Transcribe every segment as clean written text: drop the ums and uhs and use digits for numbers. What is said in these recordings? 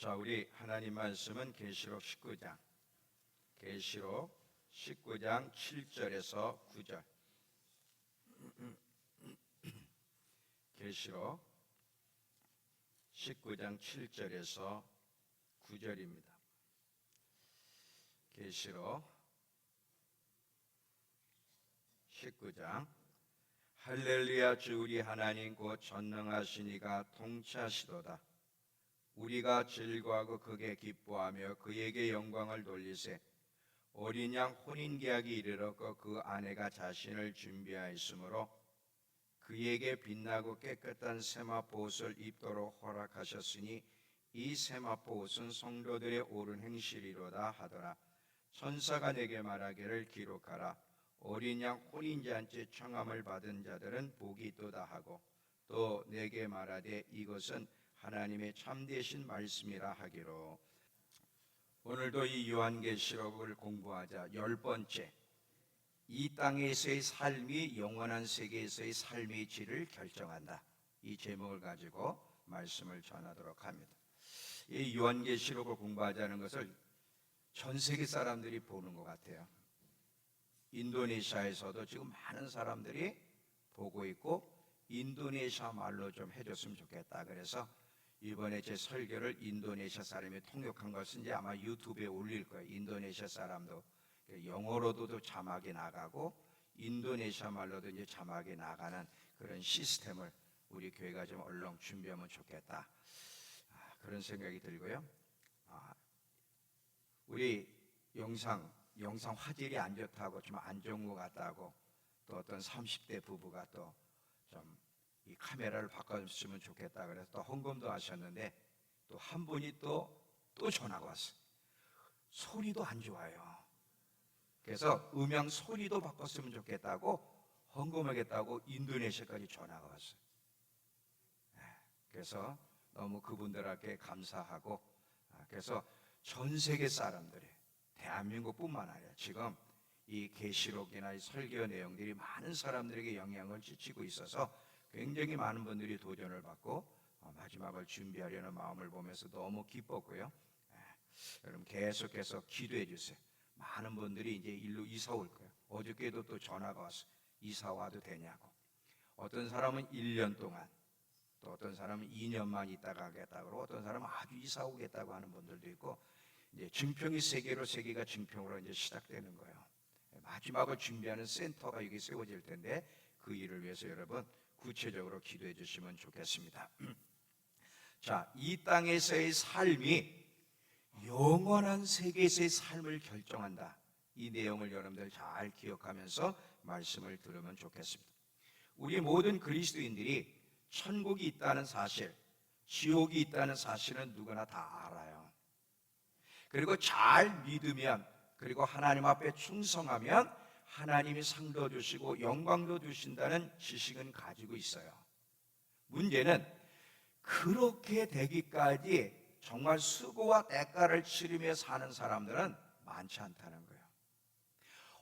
자, 우리 하나님 말씀은 계시록 19장 7절에서 9절. 계시록 19장 7절에서 9절입니다. 계시록 19장. 할렐루야, 주 우리 하나님 곧 전능하신 이가 통치하시도다. 우리가 즐거워하고 크게 기뻐하며 그에게 영광을 돌리세. 어린 양 혼인계약이 이르렀고 그 아내가 자신을 준비하였으므로 그에게 빛나고 깨끗한 세마포 옷을 입도록 허락하셨으니 이 세마포 옷은 성도들의 옳은 행실이로다 하더라. 천사가 내게 말하기를 기록하라. 어린 양 혼인잔치 청함을 받은 자들은 복이 있도다 하고, 또 내게 말하되 이것은 하나님의 참되신 말씀이라 하기로. 오늘도 이 요한계시록을 공부하자. 10번째, 이 땅에서의 삶이 영원한 세계에서의 삶의 질을 결정한다. 이 제목을 가지고 말씀을 전하도록 합니다. 이 요한계시록을 공부하자는 것을 전 세계 사람들이 보는 것 같아요. 인도네시아에서도 지금 많은 사람들이 보고 있고 인도네시아 말로 좀 해줬으면 좋겠다. 그래서 이번에 제 설교를 인도네시아 사람이 통역한 것은 이제 아마 유튜브에 올릴 거예요. 인도네시아 사람도 영어로도 자막이 나가고 인도네시아 말로도 이제 자막이 나가는 그런 시스템을 우리 교회가 좀 얼렁 준비하면 좋겠다. 그런 생각이 들고요. 우리 영상 화질이 안 좋다고 좀 안 좋은 것 같다고 또 어떤 30대 부부가 또 좀 이 카메라를 바꿔주시면 좋겠다 그래서 또 헌금도 하셨는데 또 한 분이 또 전화가 왔어요. 소리도 안 좋아요. 그래서 음향 소리도 바꿨으면 좋겠다고 헌금하겠다고 인도네시아까지 전화가 왔어요. 그래서 너무 그분들에게 감사하고, 그래서 전 세계 사람들이 대한민국뿐만 아니라 지금 이 계시록이나 이 설교 내용들이 많은 사람들에게 영향을 끼치고 있어서 굉장히 많은 분들이 도전을 받고 마지막을 준비하려는 마음을 보면서 너무 기뻤고요. 여러분 계속해서 기도해 주세요. 많은 분들이 이제 일로 이사 올 거예요. 어저께도 또 전화가 왔어요. 이사 와도 되냐고. 어떤 사람은 1년 동안, 또 어떤 사람은 2년만 있다가 가겠다고, 어떤 사람은 아주 이사 오겠다고 하는 분들도 있고, 이제 증평이 세계가 증평으로 이제 시작되는 거예요. 마지막을 준비하는 센터가 여기 세워질 텐데 그 일을 위해서 여러분 구체적으로 기도해 주시면 좋겠습니다. 자, 이 땅에서의 삶이 영원한 세계에서의 삶을 결정한다. 이 내용을 여러분들 잘 기억하면서 말씀을 들으면 좋겠습니다. 우리 모든 그리스도인들이 천국이 있다는 사실, 지옥이 있다는 사실은 누구나 다 알아요. 그리고 잘 믿으면, 그리고 하나님 앞에 충성하면 하나님이 상도 주시고 영광도 주신다는 지식은 가지고 있어요. 문제는 그렇게 되기까지 정말 수고와 대가를 치르며 사는 사람들은 많지 않다는 거예요.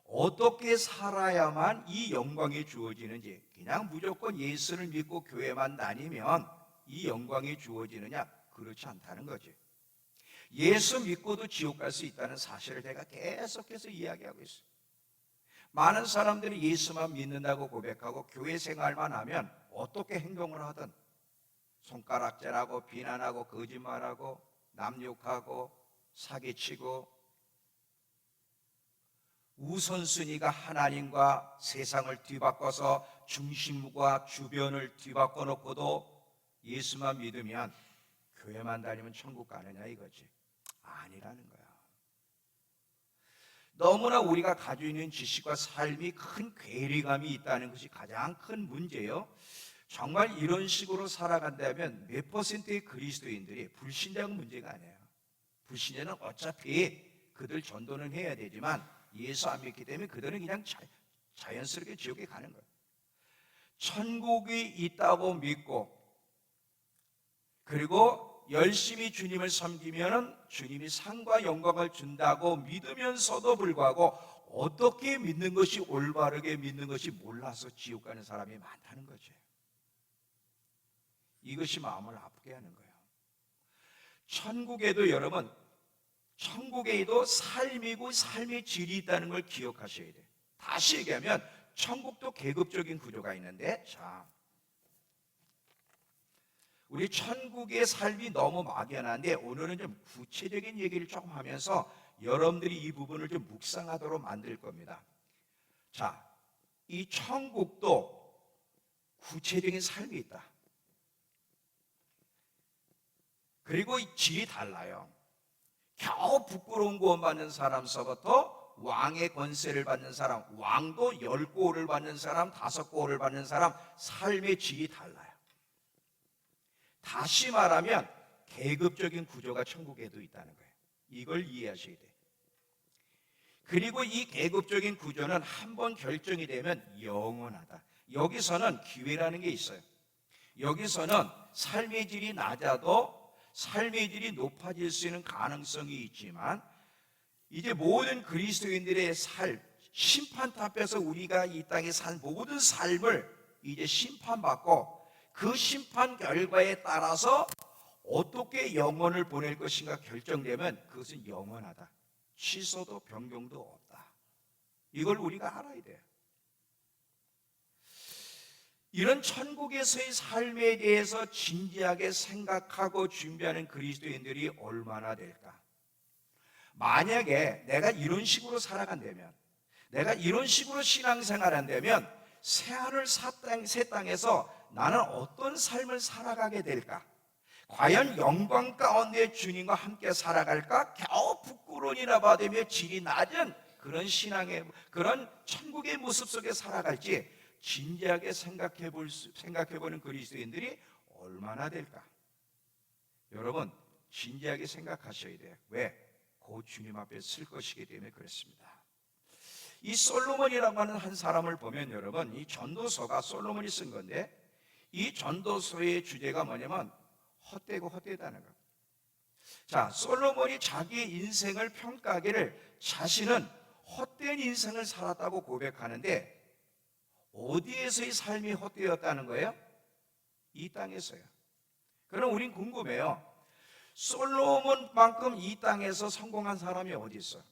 어떻게 살아야만 이 영광이 주어지는지, 그냥 무조건 예수를 믿고 교회만 다니면 이 영광이 주어지느냐? 그렇지 않다는 거지. 예수 믿고도 지옥 갈 수 있다는 사실을 제가 계속해서 이야기하고 있어요. 많은 사람들이 예수만 믿는다고 고백하고 교회 생활만 하면 어떻게 행동을 하든 손가락질하고 비난하고 거짓말하고 남욕하고 사기치고 우선순위가 하나님과 세상을 뒤바꿔서 중심과 주변을 뒤바꿔 놓고도 예수만 믿으면 교회만 다니면 천국 가느냐 이거지. 아니라는 거야. 너무나 우리가 가지고 있는 지식과 삶이 큰 괴리감이 있다는 것이 가장 큰 문제예요. 정말 이런 식으로 살아간다면 몇 퍼센트의 그리스도인들이, 불신자는 문제가 아니에요. 불신자는 어차피 그들 전도는 해야 되지만 예수 안 믿기 때문에 그들은 그냥 자연스럽게 지옥에 가는 거예요. 천국이 있다고 믿고 그리고 열심히 주님을 섬기면 주님이 상과 영광을 준다고 믿으면서도 불구하고 어떻게 믿는 것이 올바르게 믿는 것이 몰라서 지옥 가는 사람이 많다는 거죠. 이것이 마음을 아프게 하는 거예요. 천국에도 여러분, 천국에도 삶이고 삶의 질이 있다는 걸 기억하셔야 돼요. 다시 얘기하면 천국도 계급적인 구조가 있는데, 자, 우리 천국의 삶이 너무 막연한데 오늘은 좀 구체적인 얘기를 조금 하면서 여러분들이 이 부분을 좀 묵상하도록 만들 겁니다. 자, 이 천국도 구체적인 삶이 있다. 그리고 이 질이 달라요. 겨우 부끄러운 구원받는 사람서부터 왕의 권세를 받는 사람, 왕도 10고를 받는 사람, 5고를 받는 사람, 삶의 질이 달라요. 다시 말하면 계급적인 구조가 천국에도 있다는 거예요. 이걸 이해하셔야 돼요. 그리고 이 계급적인 구조는 한번 결정이 되면 영원하다. 여기서는 기회라는 게 있어요. 여기서는 삶의 질이 낮아도 삶의 질이 높아질 수 있는 가능성이 있지만, 이제 모든 그리스도인들의 삶, 심판탑에서 우리가 이 땅에 산 모든 삶을 이제 심판받고 그 심판 결과에 따라서 어떻게 영혼을 보낼 것인가 결정되면 그것은 영원하다. 취소도 변경도 없다. 이걸 우리가 알아야 돼요. 이런 천국에서의 삶에 대해서 진지하게 생각하고 준비하는 그리스도인들이 얼마나 될까? 만약에 내가 이런 식으로 살아간다면, 내가 이런 식으로 신앙생활 한다면 새하늘 새 땅에서 나는 어떤 삶을 살아가게 될까? 과연 영광 가운데 주님과 함께 살아갈까? 겨우 부끄러움이나 받으며 질이 낮은 그런 신앙의, 그런 천국의 모습 속에 살아갈지 진지하게 생각해보는 그리스도인들이 얼마나 될까? 여러분, 진지하게 생각하셔야 돼요. 왜? 곧 주님 앞에 쓸 것이기 때문에 그렇습니다. 이 솔로몬이라고 하는 한 사람을 보면 여러분, 이 전도서가 솔로몬이 쓴 건데, 이 전도서의 주제가 뭐냐면 헛되고 헛되다는 거예요. 자, 솔로몬이 자기의 인생을 평가하기를 자신은 헛된 인생을 살았다고 고백하는데, 어디에서의 삶이 헛되었다는 거예요? 이 땅에서요. 그럼 우린 궁금해요. 솔로몬만큼 이 땅에서 성공한 사람이 어디 있어요?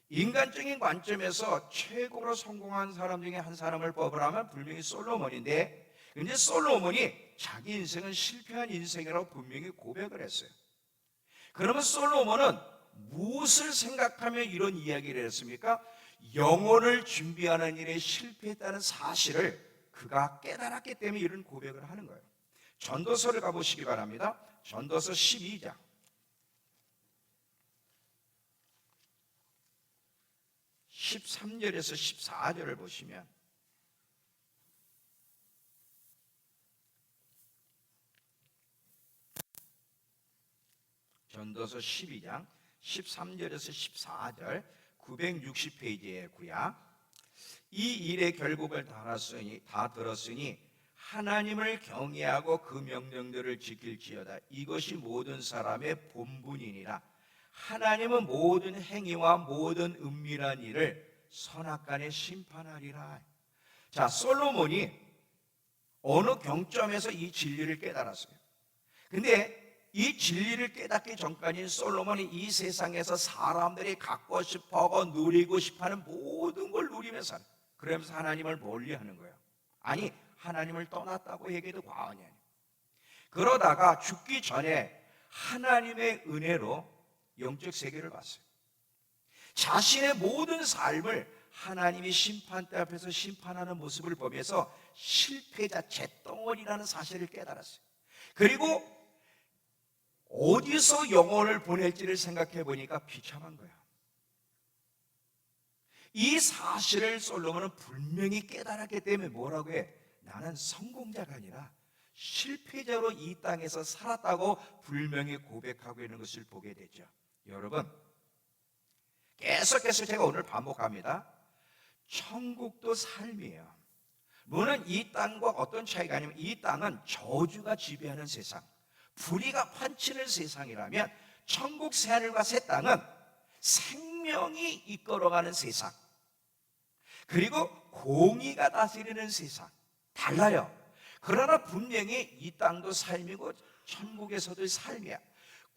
인간적인 관점에서 최고로 성공한 사람 중에 한 사람을 뽑으라면 분명히 솔로몬인데, 근데 솔로몬이 자기 인생은 실패한 인생이라고 분명히 고백을 했어요. 그러면 솔로몬은 무엇을 생각하며 이런 이야기를 했습니까? 영혼을 준비하는 일에 실패했다는 사실을 그가 깨달았기 때문에 이런 고백을 하는 거예요. 전도서를 가보시기 바랍니다. 전도서 12장 13절에서 14절을 보시면, 전도서 12장 13절에서 14절 960페이지의 구약. 이 일의 결국을 다 들었으니 하나님을 경외하고 그 명령들을 지킬지어다. 이것이 모든 사람의 본분이니라. 하나님은 모든 행위와 모든 은밀한 일을 선악간에 심판하리라. 자, 솔로몬이 어느 경점에서 이 진리를 깨달았어요. 근데 이 진리를 깨닫기 전까지 솔로몬이 이 세상에서 사람들이 갖고 싶어하고 누리고 싶어하는 모든 걸 누리면서, 그러면서 하나님을 멀리하는 거예요. 아니, 하나님을 떠났다고 얘기해도 과언이 아니에요. 그러다가 죽기 전에 하나님의 은혜로 영적 세계를 봤어요. 자신의 모든 삶을 하나님이 심판대 앞에서 심판하는 모습을 보면서 실패자 잿덩어리라는 사실을 깨달았어요. 그리고 어디서 영혼을 보낼지를 생각해 보니까 비참한 거야. 이 사실을 솔로몬은 분명히 깨달았기 때문에 뭐라고 해? 나는 성공자가 아니라 실패자로 이 땅에서 살았다고 분명히 고백하고 있는 것을 보게 되죠. 여러분, 계속해서 제가 오늘 반복합니다. 천국도 삶이에요. 물론 이 땅과 어떤 차이가 아니면 이 땅은 저주가 지배하는 세상, 불의가 판치는 세상이라면 천국 새하늘과 새 땅은 생명이 이끌어가는 세상, 그리고 공의가 다스리는 세상, 달라요. 그러나 분명히 이 땅도 삶이고 천국에서도 삶이야.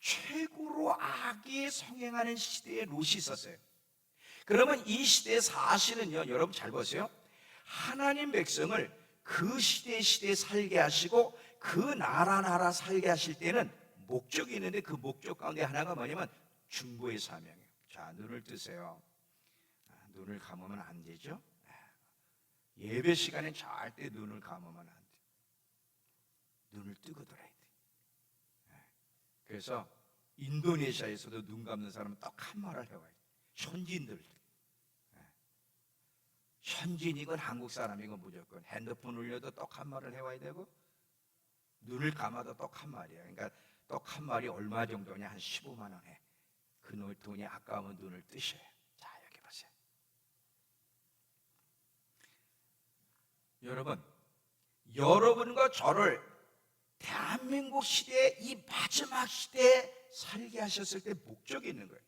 최고로 악이 성행하는 시대에 롯이 있었어요. 그러면 이 시대에 사실은요, 여러분 잘 보세요. 하나님 백성을 그 시대에 살게 하시고 그 나라 살게 하실 때는 목적이 있는데 그 목적 가운데 하나가 뭐냐면 중보의 사명이에요. 자, 눈을 뜨세요. 눈을 감으면 안 되죠. 예배 시간에 절대 눈을 감으면 안 돼요. 눈을 뜨고 들어야 돼요. 그래서 인도네시아에서도 눈 감는 사람은 딱 한 말을 해와요. 현지인들, 현지인이건 한국 사람이건 무조건 핸드폰 울려도 딱 한 말을 해와야 되고, 눈을 감아도 딱 한 말이야. 그러니까 딱 한 말이 얼마 정도냐? 한 15만 원 해. 그 돈이 아까우면 눈을 뜨셔요. 자, 여기 보세요. 여러분과 저를 대한민국 시대의 이 마지막 시대에 살게 하셨을 때 목적이 있는 거예요.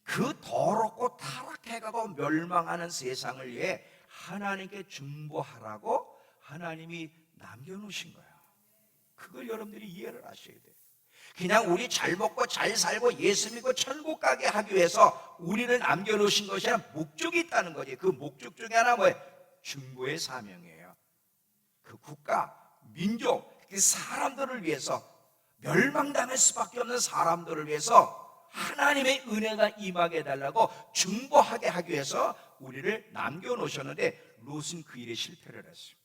그 더럽고 타락해가고 멸망하는 세상을 위해 하나님께 중보하라고 하나님이 남겨놓으신 거예요. 그걸 여러분들이 이해를 하셔야 돼요. 그냥 우리 잘 먹고 잘 살고 예수 믿고 천국 가게 하기 위해서 우리를 남겨놓으신 것이 아니라 목적이 있다는 거지. 그 목적 중에 하나 뭐예요? 중보의 사명이에요. 그 국가, 민족, 그 사람들을 위해서, 멸망당할 수밖에 없는 사람들을 위해서 하나님의 은혜가 임하게 해달라고 중보하게 하기 위해서 우리를 남겨놓으셨는데, 롯은 그 일에 실패를 했어요.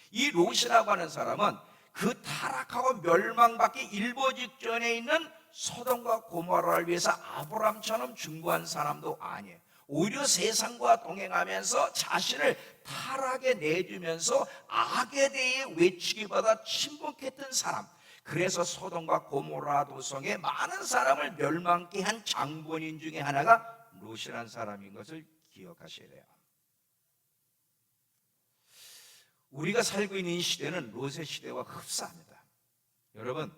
이 롯이라고 하는 사람은 그 타락하고 멸망받기 일보 직전에 있는 소돔과 고모라를 위해서 아브라함처럼 중보한 사람도 아니에요. 오히려 세상과 동행하면서 자신을 타락에 내주면서 악에 대해 외치기 받아 침묵했던 사람, 그래서 소돔과 고모라 도성에 많은 사람을 멸망케 한 장본인 중에 하나가 롯이라는 사람인 것을 기억하셔야 돼요. 우리가 살고 있는 이 시대는 롯의 시대와 흡사합니다. 여러분,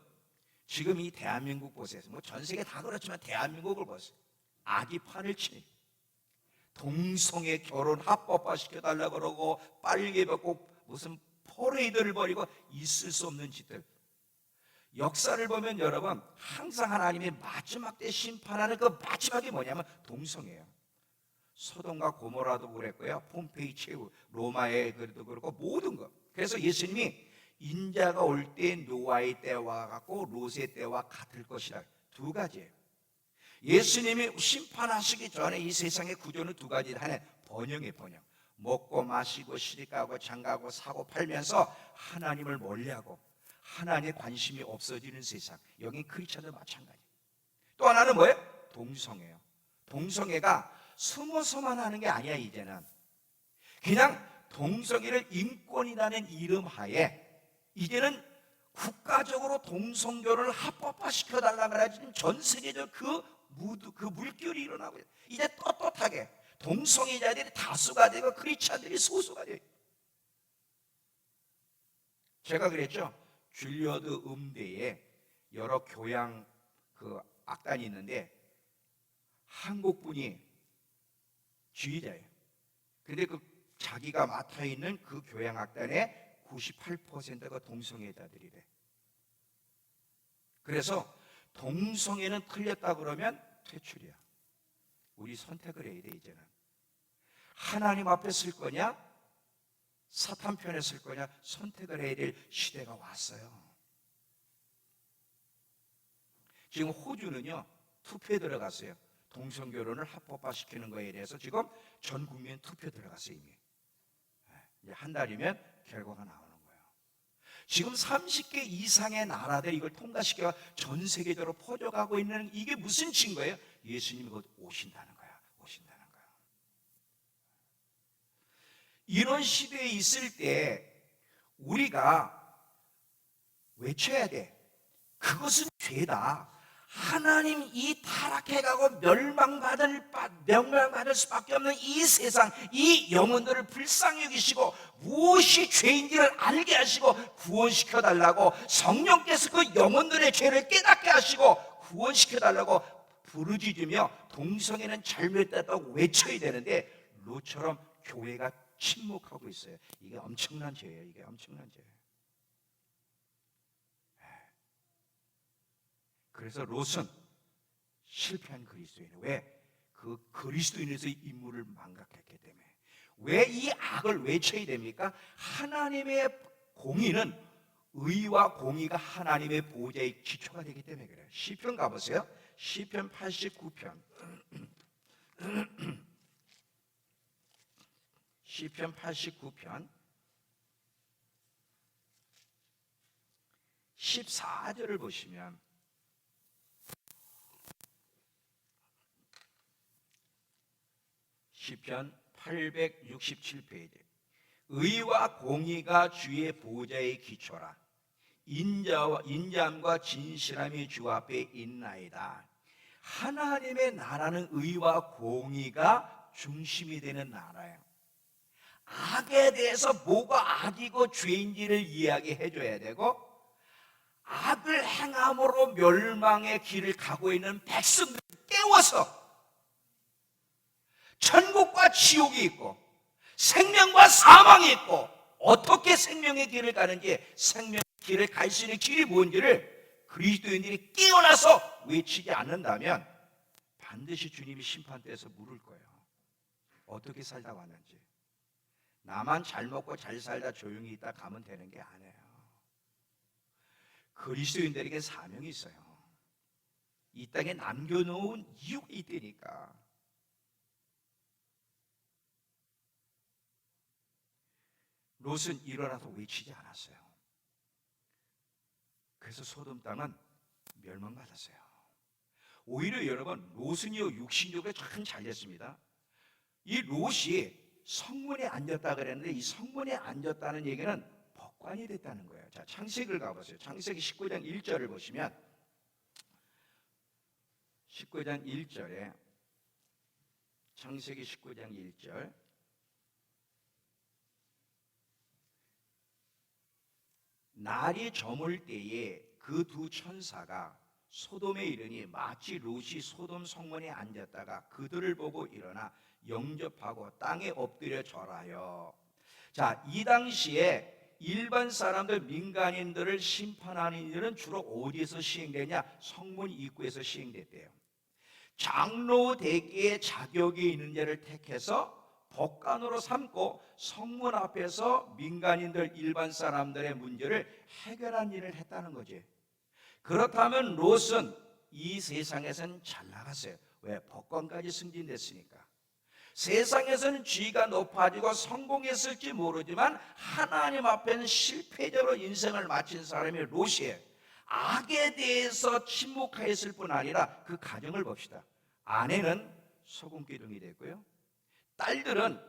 지금 이 대한민국 보세요. 뭐 전 세계 다 그렇지만 대한민국을 보세요. 악이 판을 치니 동성애 결혼 합법화 시켜달라고 그러고 빨개 벗고 무슨 퍼레이드를 벌이고 있을 수 없는 짓들. 역사를 보면 여러분, 항상 하나님이 마지막 때 심판하는 그 마지막이 뭐냐면 동성애예요. 소돔과 고모라도 그랬고요, 폼페이 최후, 로마의 그래도 그렇고 모든 것. 그래서 예수님이 인자가 올 때 노아의 때와 같고 롯의 때와 같을 것이라, 두 가지예요. 예수님이 심판하시기 전에 이 세상의 구조는 두 가지. 하나, 번영의 번영. 먹고 마시고 시집가고 장가고 사고 팔면서 하나님을 멀리하고 하나님의 관심이 없어지는 세상. 여긴 크리스천도 마찬가지. 또 하나는 뭐예요? 동성애예요. 동성애가 숨어서만 하는 게 아니야. 이제는 그냥 동성애를 인권이라는 이름 하에 이제는 국가적으로 동성교를 합법화시켜달라고 해야지. 전 세계적 그 물결이 일어나고 있어요. 이제 떳떳하게 동성애자들이 다수가 되고 크리스찬들이 소수가 돼요. 제가 그랬죠. 줄리어드 음대에 여러 교양 그 악단이 있는데 한국 분이 지휘자예요. 근데 그 자기가 맡아 있는 그 교양 악단의 98%가 동성애자들이래. 그래서 동성애는 틀렸다 그러면 퇴출이야. 우리 선택을 해야 돼. 이제는 하나님 앞에 쓸 거냐, 사탄 편에 쓸 거냐, 선택을 해야 될 시대가 왔어요. 지금 호주는요, 투표에 들어갔어요. 동성결혼을 합법화시키는 거에 대해서 지금 전 국민 투표 들어갔어요. 이미 이제 한 달이면 결과가 나오는 거예요. 지금 30개 이상의 나라들 이걸 통과시켜 전 세계적으로 퍼져가고 있는, 이게 무슨 증거예요? 예수님이 곧 오신다는 거야. 오신다는 거야. 이런 시대에 있을 때 우리가 외쳐야 돼. 그것은 죄다. 하나님 이 타락해가고 멸망받을 수밖에 없는 이 세상, 이 영혼들을 불쌍히 여기시고 무엇이 죄인지를 알게 하시고 구원시켜달라고, 성령께서 그 영혼들의 죄를 깨닫게 하시고 구원시켜달라고 부르짖으며 동성애는 잘못됐다고 외쳐야 되는데 롯처럼 교회가 침묵하고 있어요. 이게 엄청난 죄예요. 이게 엄청난 죄예요. 그래서 롯은 실패한 그리스도인이에요. 왜? 그 그리스도인에서의 임무를 망각했기 때문에. 왜 이 악을 외쳐야 됩니까? 하나님의 공의는, 의와 공의가 하나님의 보좌의 기초가 되기 때문에 그래요. 시편 가보세요. 시편 89편. 시편 89편 14절을 보시면, 시편 867페이지. 의와 공의가 주의 보좌의 기초라. 인자함과 진실함이 주 앞에 있나이다. 하나님의 나라는 의와 공의가 중심이 되는 나라예요. 악에 대해서 뭐가 악이고 죄인지를 이야기해 줘야 되고, 악을 행함으로 멸망의 길을 가고 있는 백성들을 깨워서 천국과 지옥이 있고 생명과 사망이 있고, 어떻게 생명의 길을 가는지, 생명의 길을 갈 수 있는 길이 뭔지를 그리스도인들이 깨어나서 외치지 않는다면 반드시 주님이 심판대에서 물을 거예요. 어떻게 살다 왔는지. 나만 잘 먹고 잘 살다 조용히 있다 가면 되는 게 아니에요. 그리스도인들에게 사명이 있어요. 이 땅에 남겨놓은 이유가 있다니까. 롯은 일어나서 외치지 않았어요. 그래서 소돔 땅은 멸망받았어요. 오히려 여러분, 롯은요 육신적으로 참 잘됐습니다. 이 롯이 성문에 앉았다 그랬는데, 이 성문에 앉았다는 얘기는 법관이 됐다는 거예요. 자, 창세기를 가보세요. 창세기 19장 1절을 보시면, 19장 1절에, 창세기 19장 1절, 날이 저물 때에 그 두 천사가 소돔에 이르니 마치 롯이 소돔 성문에 앉았다가 그들을 보고 일어나 영접하고 땅에 엎드려 절하여. 자, 이 당시에 일반 사람들, 민간인들을 심판하는 일은 주로 어디에서 시행되냐? 성문 입구에서 시행됐대요. 장로 대계의 자격이 있는 자를 택해서 법관으로 삼고 성문 앞에서 민간인들, 일반 사람들의 문제를 해결한 일을 했다는 거지. 그렇다면 롯은 이 세상에서는 잘 나갔어요. 왜? 법관까지 승진됐으니까. 세상에서는 지위가 높아지고 성공했을지 모르지만 하나님 앞에는 실패자로 인생을 마친 사람이 롯이에요. 악에 대해서 침묵하였을 뿐 아니라 그 가정을 봅시다. 아내는 소금기둥이 됐고요, 딸들은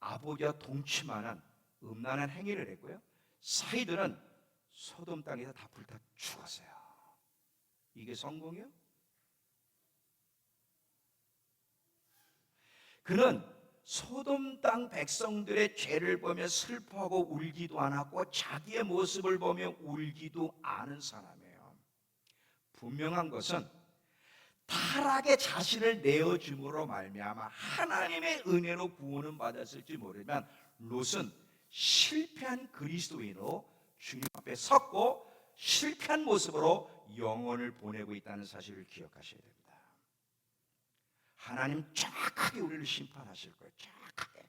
아버지와 동침하는 음란한 행위를 했고요, 사이들은 소돔 땅에서 다 불타 죽었어요. 이게 성공이요? 그는 소돔 땅 백성들의 죄를 보며 슬퍼하고 울지도 않았고 자기의 모습을 보며 울지도 않은 사람이에요. 분명한 것은 타락의 자신을 내어줌으로 말미암아 하나님의 은혜로 구원은 받았을지 모르지만 롯은 실패한 그리스도인으로 주님 앞에 섰고 실패한 모습으로 영혼을 보내고 있다는 사실을 기억하셔야 됩니다. 하나님 정확하게 우리를 심판하실 거예요. 정확하게.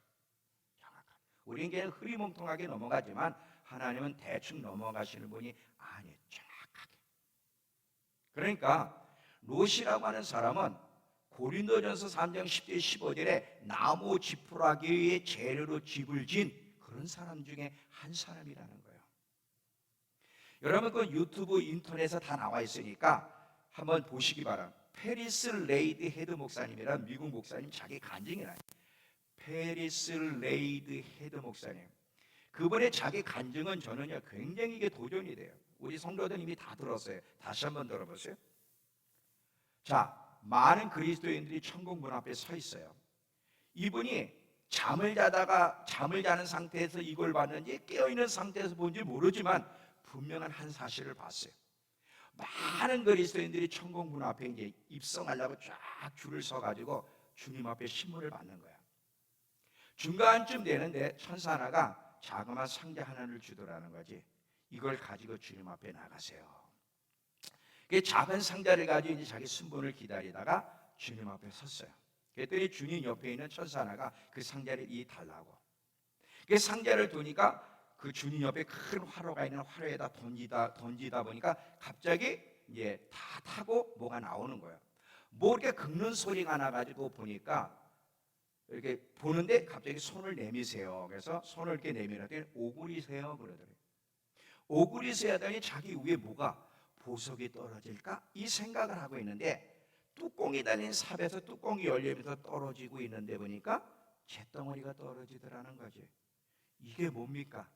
우리는 그냥 흐리멍텅하게 넘어가지만 하나님은 대충 넘어가시는 분이 아니에요. 정확하게. 그러니까 롯이라고 하는 사람은 고린도전서 3장 10절 15절에 나무 지푸라기의 재료로 집을 진 그런 사람 중에 한 사람이라는 거예요. 여러분, 그 유튜브, 인터넷에 다 나와 있으니까 한번 보시기 바랍니다. 페리스 레이드 헤드 목사님이란 미국 목사님, 자기 간증이라. 페리스 레이드 헤드 목사님, 그분의 자기 간증은 저는요 굉장히 이게 도전이 돼요. 우리 성도들 이미 다 들었어요. 다시 한번 들어보세요. 자, 많은 그리스도인들이 천국 문 앞에 서 있어요. 이분이 잠을 자는 상태에서 이걸 봤는지 깨어있는 상태에서 본지 모르지만 분명한 한 사실을 봤어요. 많은 그리스도인들이 천국 문 앞에 이제 입성하려고 쫙 줄을 서가지고 주님 앞에 신문을 받는 거야. 중간쯤 되는데 천사 하나가 자그마한 상자 하나를 주더라는 거지. 이걸 가지고 주님 앞에 나가세요. 그 작은 상자를 가지고 이제 자기 순번을 기다리다가 주님 앞에 섰어요. 그랬더니 주님 옆에 있는 천사 하나가 그 상자를 달라고. 그 상자를 두니까 그 주님 옆에 큰 화로가 있는 화로에다 던지다 보니까 갑자기 이제 다 타고 뭐가 나오는 거예요. 뭐 이렇게 긁는 소리가 나가지고 보니까 이렇게 보는데 갑자기 손을 내미세요. 그래서 손을 이렇게 내밀었더니 오그리세요 그러더래요. 오그리세요 하더니 자기 위에 뭐가 보석이 떨어질까 이 생각을 하고 있는데 뚜껑이 달린 삽에서 뚜껑이 열리면서 떨어지고 있는데 보니까 잿덩어리가 떨어지더라는 거지. 이게 뭡니까?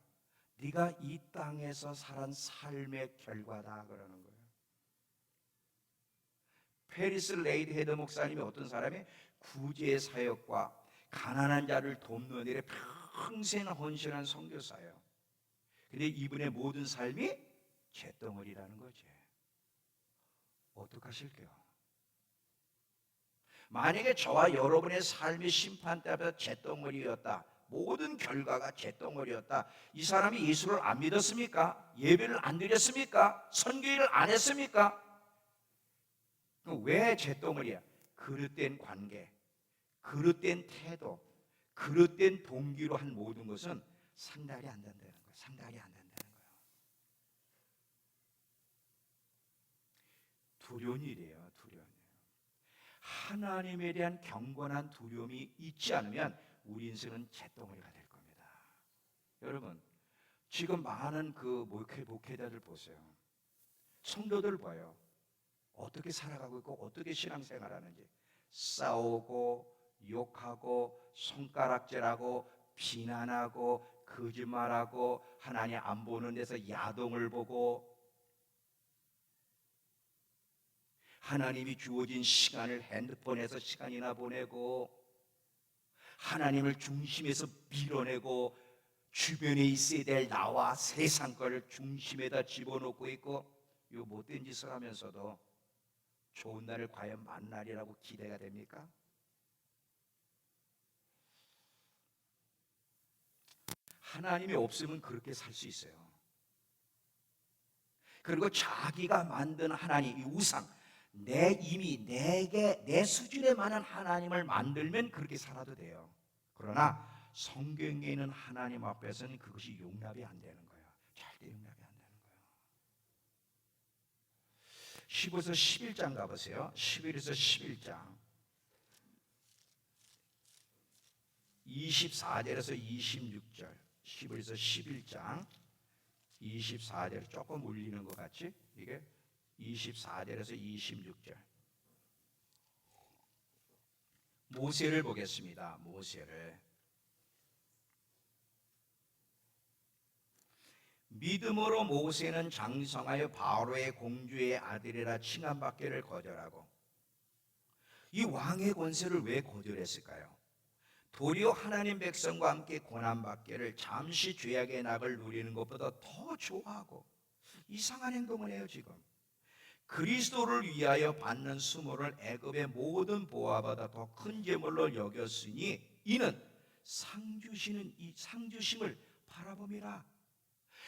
네가 이 땅에서 살은 삶의 결과다 그러는 거예요. 페리스 레이드 헤드 목사님이 어떤 사람이 구제의 사역과 가난한 자를 돕는 일에 평생 헌신한 선교사예요. 근데 이분의 모든 삶이 잿덩어리라는 거지. 어떡하실게요? 만약에 저와 여러분의 삶이 심판대 앞에서 잿덩어리였다, 모든 결과가 잿덩어리였다, 이 사람이 예수를 안 믿었습니까? 예배를 안 드렸습니까? 선교일을 안 했습니까? 왜 잿덩어리야? 그릇된 관계, 그릇된 태도, 그릇된 동기로 한 모든 것은 상달이 안 된다는 거예요. 상달이 안 된다는 거예요. 두려운 일이에요. 두려운 일. 하나님에 대한 경건한 두려움이 있지 않으면 우리 인생은 잿덩어리가 될 겁니다. 여러분, 지금 많은 그 목회자들 보세요. 성도들 봐요. 어떻게 살아가고 있고 어떻게 신앙생활하는지. 싸우고 욕하고 손가락질하고 비난하고 거짓말하고 하나님 안 보는 데서 야동을 보고 하나님이 주어진 시간을 핸드폰에서 시간이나 보내고 하나님을 중심에서 밀어내고 주변에 있어야 될 나와 세상 거를 중심에다 집어넣고 있고 이 못된 짓을 하면서도 좋은 날을 과연 만날이라고 기대가 됩니까? 하나님이 없으면 그렇게 살 수 있어요. 그리고 자기가 만든 하나님, 이 우상, 이미 내 수준에 맞는 하나님을 만들면 그렇게 살아도 돼요. 그러나 성경에 있는 하나님 앞에서는 그것이 용납이 안 되는 거예요. 절대 용납이 안 되는 거예요. 10에서 11장 가보세요. 11에서 11장 24절에서 26절 11에서 11장 24절 조금 울리는 것 같지? 이게 24절에서 26절 모세를 보겠습니다. 모세를 믿음으로 모세는 장성하여 바로의 공주의 아들이라 칭함받기를 거절하고 이 왕의 권세를 왜 거절했을까요? 도리어 하나님 백성과 함께 고난받기를 잠시 죄악의 낙을 누리는 것보다 더 좋아하고 이상한 행동을 해요. 지금 그리스도를 위하여 받는 수모를 애굽의 모든 보화보다 더 큰 재물로 여겼으니 이는 상주심을 바라봄이라.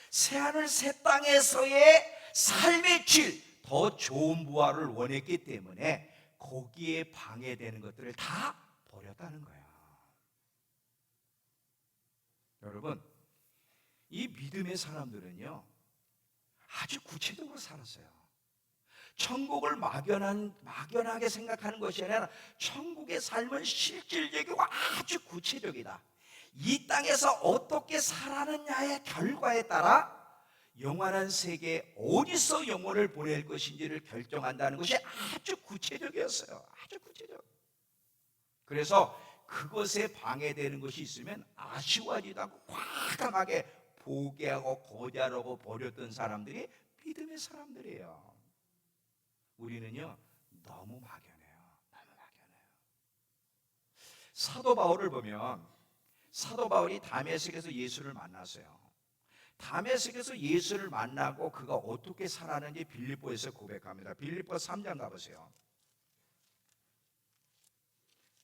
새하늘 새 땅에서의 삶의 질 더 좋은 부활을 원했기 때문에 거기에 방해되는 것들을 다 버렸다는 거예요. 여러분, 이 믿음의 사람들은요 아주 구체적으로 살았어요. 천국을 막연하게 생각하는 것이 아니라 천국의 삶은 실질적이고 아주 구체적이다. 이 땅에서 어떻게 살아느냐의 결과에 따라 영원한 세계에 어디서 영혼을 보낼 것인지를 결정한다는 것이 아주 구체적이었어요. 아주 구체적. 그래서 그것에 방해되는 것이 있으면 아쉬워하지도 않고 과감하게 포기하고 거절하고 버렸던 사람들이 믿음의 사람들이에요. 우리는요 너무 막연해요. 너무 막연해요. 사도 바울을 보면 사도 바울이 다메섹에서 예수를 만났어요. 다메섹에서 예수를 만나고 그가 어떻게 살았는지 빌립보에서 고백합니다. 빌립보 3장 가보세요.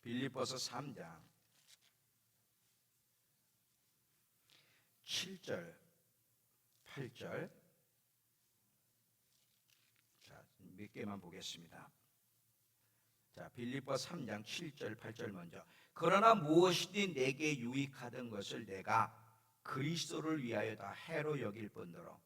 빌립보서 3장 7절 8절 몇 개만 보겠습니다. 자, 빌립보 3장 7절 8절 먼저. 그러나 무엇이든 내게 유익하던 것을 내가 그리스도를 위하여 다 해로 여길 뿐더러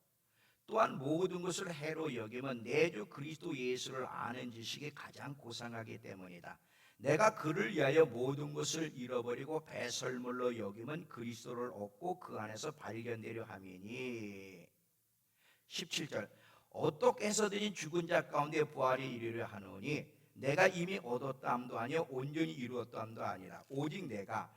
또한 모든 것을 해로 여기면 내 주 그리스도 예수를 아는 지식이 가장 고상하기 때문이다. 내가 그를 위하여 모든 것을 잃어버리고 배설물로 여기면 그리스도를 얻고 그 안에서 발견되려 함이니. 17절. 어떻게 해서든지 죽은 자 가운데 부활이 이르려 하노니 내가 이미 얻었다함도 아니요 온전히 이루었다함도 아니라 오직 내가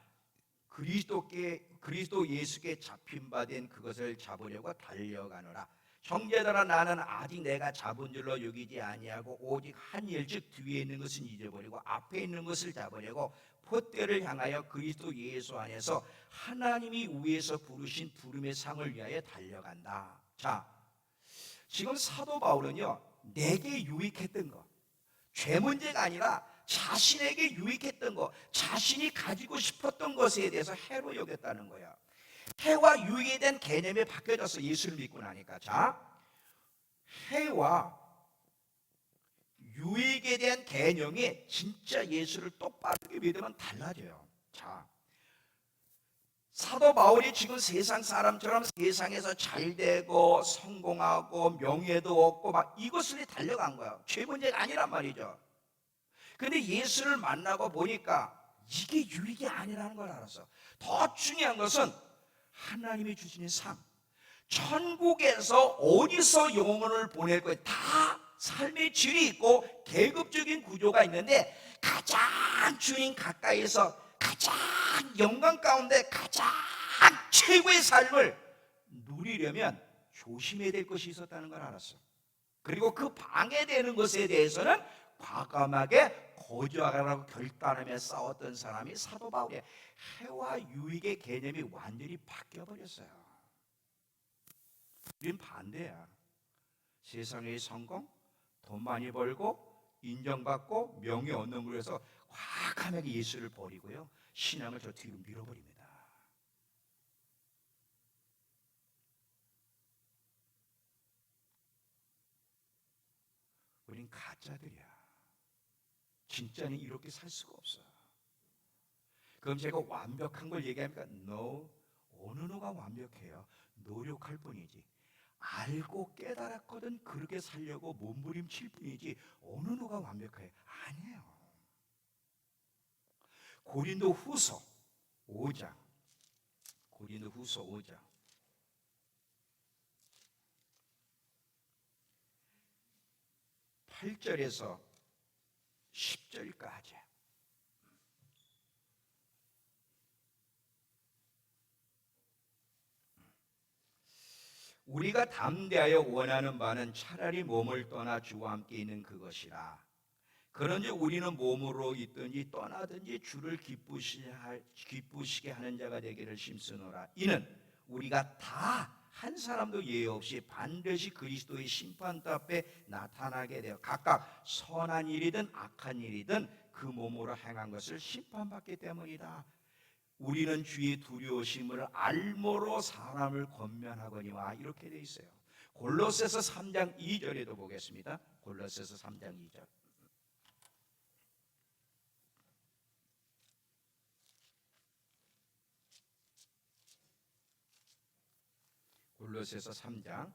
그리스도 예수께 잡힌 바 된 그것을 잡으려고 달려가노라. 형제들아 나는 아직 내가 잡은 줄로 여기지 아니하고 오직 한 일 즉 뒤에 있는 것은 잊어버리고 앞에 있는 것을 잡으려고 폿대를 향하여 그리스도 예수 안에서 하나님이 위에서 부르신 부름의 상을 위하여 달려간다. 자, 지금 사도 바울은요, 내게 유익했던 것, 죄 문제가 아니라 자신에게 유익했던 것, 자신이 가지고 싶었던 것에 대해서 해로 여겼다는 거야. 해와 유익에 대한 개념이 바뀌어졌어. 예수를 믿고 나니까. 자, 해와 유익에 대한 개념이 진짜 예수를 똑바로 믿으면 달라져요. 자, 사도 바울이 지금 세상 사람처럼 세상에서 잘되고 성공하고 명예도 얻고 막 이것을 달려간 거야. 죄 문제가 아니란 말이죠. 근데 예수를 만나고 보니까 이게 유익이 아니라는 걸 알았어. 더 중요한 것은 하나님이 주시는 상, 천국에서 어디서 영혼을 보낼 거예요. 다 삶의 질이 있고 계급적인 구조가 있는데 가장 주님 가까이서 가장 영광 가운데 가장 최고의 삶을 누리려면 조심해야 될 것이 있었다는 걸 알았어. 그리고 그 방해되는 것에 대해서는 과감하게 거절하라고 결단하며 싸웠던 사람이 사도 바울이에요. 해와 유익의 개념이 완전히 바뀌어버렸어요. 우린 반대야. 세상의 성공, 돈 많이 벌고 인정받고 명예 얻는 걸 위해서 과감하게 예수를 버리고요, 신앙을 저 뒤로 밀어버립니다. 우린 가짜들이야. 진짜는 이렇게 살 수가 없어. 그럼 제가 완벽한 걸 얘기합니까? No. 어느 누가 완벽해요? 노력할 뿐이지. 알고 깨달았거든 그렇게 살려고 몸부림칠 뿐이지 어느 누가 완벽해? 아니에요. 고린도 후서 5장 8절에서 10절까지. 우리가 담대하여 원하는 바는 차라리 몸을 떠나 주와 함께 있는 그것이라. 그런즉 우리는 몸으로 있든지 떠나든지 주를 기쁘시게 하는 자가 되기를 힘쓰노라. 이는 우리가 다 한 사람도 예외 없이 반드시 그리스도의 심판대 앞에 나타나게 되어 각각 선한 일이든 악한 일이든 그 몸으로 행한 것을 심판받기 때문이다. 우리는 주의 두려우심을 알므로 사람을 권면하거니와. 이렇게 돼 있어요. 골로새서 3장 2절에도 보겠습니다. 골로새서 3장 2절. 골로새서 3장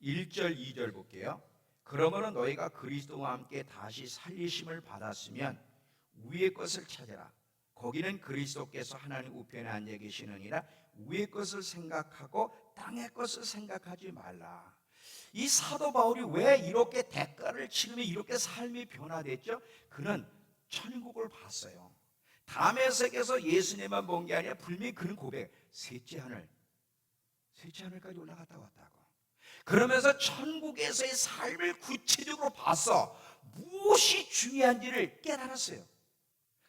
1절 2절 볼게요. 그러므로 너희가 그리스도와 함께 다시 살리심을 받았으면 위의 것을 찾으라. 거기는 그리스도께서 하나님 우편에 앉아 계시느니라. 위의 것을 생각하고 땅의 것을 생각하지 말라. 이 사도 바울이 왜 이렇게 대가를 치르며 이렇게 삶이 변화됐죠? 그는 천국을 봤어요. 담의 세계에서 예수님만 본 게 아니라 분명히 그는 고백, 셋째 하늘까지 올라갔다 왔다고. 그러면서 천국에서의 삶을 구체적으로 봐서 무엇이 중요한지를 깨달았어요.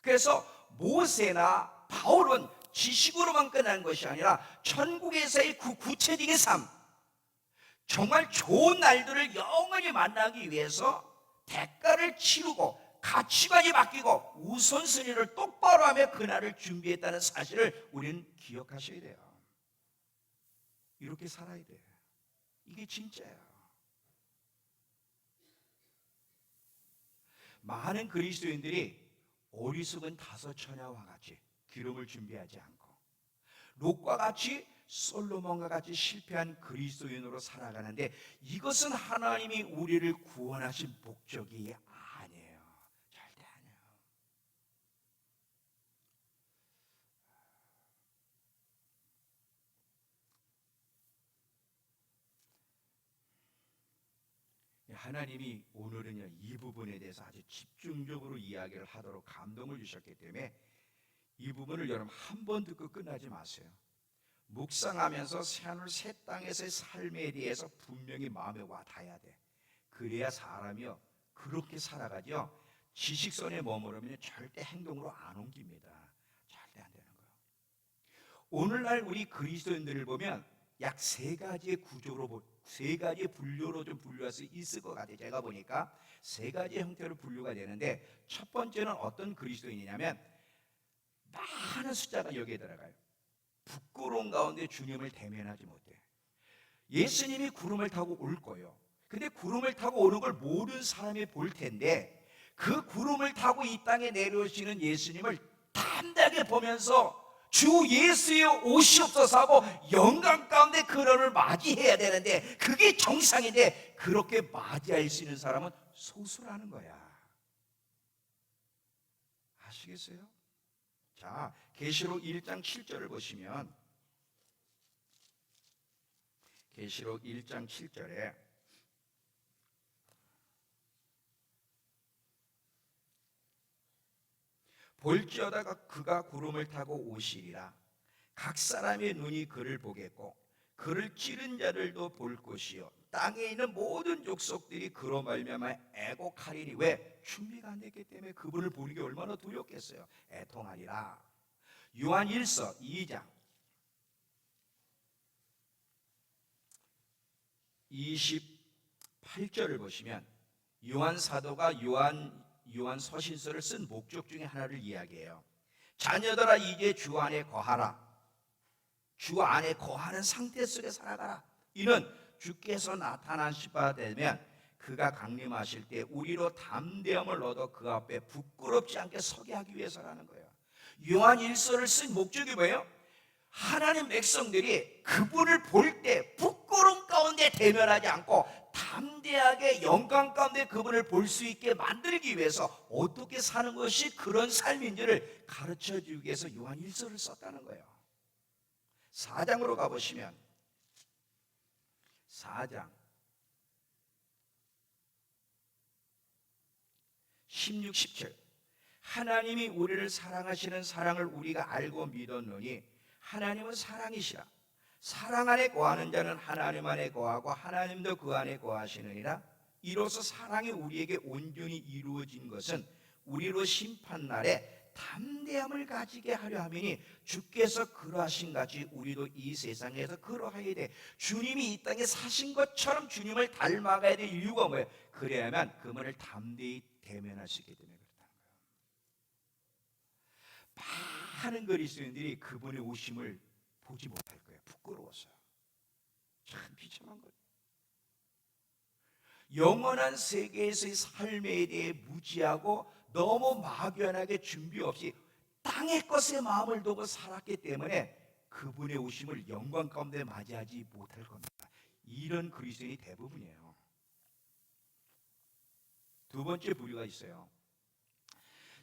그래서 모세나 바울은 지식으로만 끝난 것이 아니라 천국에서의 그 구체적인 삶, 정말 좋은 날들을 영원히 만나기 위해서 대가를 치르고 가치관이 바뀌고 우선순위를 똑바로 하며 그날을 준비했다는 사실을 우리는 기억하셔야 돼요. 이렇게 살아야 돼요. 이게 진짜예요. 많은 그리스도인들이 어리석은 다섯 처녀와 같이 기름을 준비하지 않고 롯과 같이 솔로몬과 같이 실패한 그리스도인으로 살아가는데, 이것은 하나님이 우리를 구원하신 목적이 아니에요. 절대 아니에요. 하나님이 오늘은요, 이 부분에 대해서 아주 집중적으로 이야기를 하도록 감동을 주셨기 때문에 이 부분을 여러분 한 번 듣고 끝나지 마세요. 묵상하면서 새하늘 새 땅에서의 삶에 대해서 분명히 마음에 와 닿아야 돼. 그래야 사람이요 그렇게 살아가죠. 지식선에 머무르면 절대 행동으로 안 옮깁니다. 절대 안 되는 거예요. 오늘날 우리 그리스도인들을 보면 약 세 가지의 구조로, 세 가지의 분류로 좀 분류할 수 있을 것 같아요. 제가 보니까 세 가지 형태로 분류가 되는데, 첫 번째는 어떤 그리스도인이냐면 많은 숫자가 여기에 들어가요. 부끄러운 가운데 주님을 대면하지 못해. 예수님이 구름을 타고 올 거예요. 근데 구름을 타고 오는 걸 모든 사람이 볼 텐데, 그 구름을 타고 이 땅에 내려오시는 예수님을 담대하게 보면서 주 예수의 오시옵소서 하고 영광 가운데 그를 맞이해야 되는데, 그게 정상인데 그렇게 맞이할 수 있는 사람은 소수라는 거야. 아시겠어요? 자, 계시록 1장 7절을 보시면, 계시록 1장 7절에 볼지어다 그가 구름을 타고 오시리라. 각 사람의 눈이 그를 보겠고 그를 찌른 자들도 볼 것이요 땅에 있는 모든 족속들이 그로 말미암아 애곡하리니. 왜? 준비가 안 됐기 때문에. 그분을 보는 게 얼마나 두렵겠어요. 애통하리라. 요한 1서 2장 28절을 보시면 요한 사도가 요한 서신서를 쓴 목적 중에 하나를 이야기해요. 자녀들아 이제 주 안에 거하라. 주 안에 거하는 상태 속에 살아가라. 이는 주께서 나타나실 바 되면 그가 강림하실 때 우리로 담대함을 얻어 그 앞에 부끄럽지 않게 서게 하기 위해서라는 거예요. 요한 1서를 쓴 목적이 뭐예요? 하나님 백성들이 그분을 볼 때 부끄러움 가운데 대면하지 않고 담대하게 영광 가운데 그분을 볼 수 있게 만들기 위해서 어떻게 사는 것이 그런 삶인지를 가르쳐주기 위해서 요한 1서를 썼다는 거예요. 4장으로 가보시면 4장 16, 17 하나님이 우리를 사랑하시는 사랑을 우리가 알고 믿었노니 하나님은 사랑이시라. 사랑 안에 거하는 자는 하나님 안에 거하고 하나님도 그 안에 거하시느니라. 이로써 사랑이 우리에게 온전히 이루어진 것은 우리로 심판날에 담대함을 가지게 하려 함이니 주께서 그러하신 같이 우리도 이 세상에서 그러하야 돼. 주님이 이 땅에 사신 것처럼 주님을 닮아가야 될 이유가 뭐예요? 그래야만 그분을 담대히 대면할 수 있기 때문에 그렇다는 거예요. 많은 그리스도인들이 그분의 오심을 보지 못할 거예요. 부끄러워서. 참 비참한 거예요. 영원한 세계에서의 삶에 대해 무지하고 너무 막연하게 준비 없이 땅의 것에 마음을 두고 살았기 때문에 그분의 오심을 영광 가운데 맞이하지 못할 겁니다. 이런 그리스도인이 대부분이에요. 두 번째 부류가 있어요.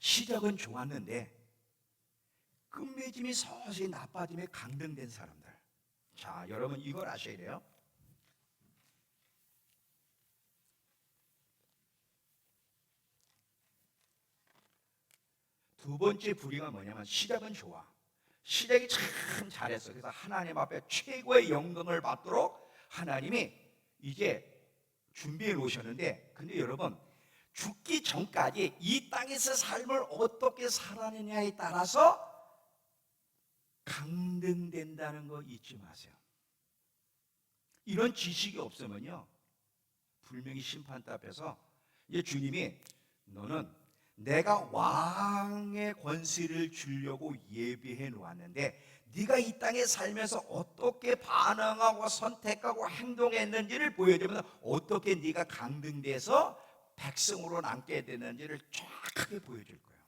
시작은 좋았는데 끝맺음이 서서히 나빠짐에 강등된 사람들. 자, 여러분 이걸 아셔야 돼요. 두 번째 부류가 뭐냐면 시작은 좋아. 시작이 참 잘했어. 그래서 하나님 앞에 최고의 영광을 받도록 하나님이 이제 준비해 놓으셨는데, 근데 여러분 죽기 전까지 이 땅에서 삶을 어떻게 살아내냐에 따라서 강등된다는 거 잊지 마세요. 이런 지식이 없으면요 분명히 심판대 앞에서 이제 주님이 너는 내가 왕의 권세를 주려고 예비해 놓았는데 네가 이 땅에 살면서 어떻게 반응하고 선택하고 행동했는지를 보여주면 어떻게 네가 강등돼서 백성으로 남게 되는지를 정확하게 보여줄 거예요.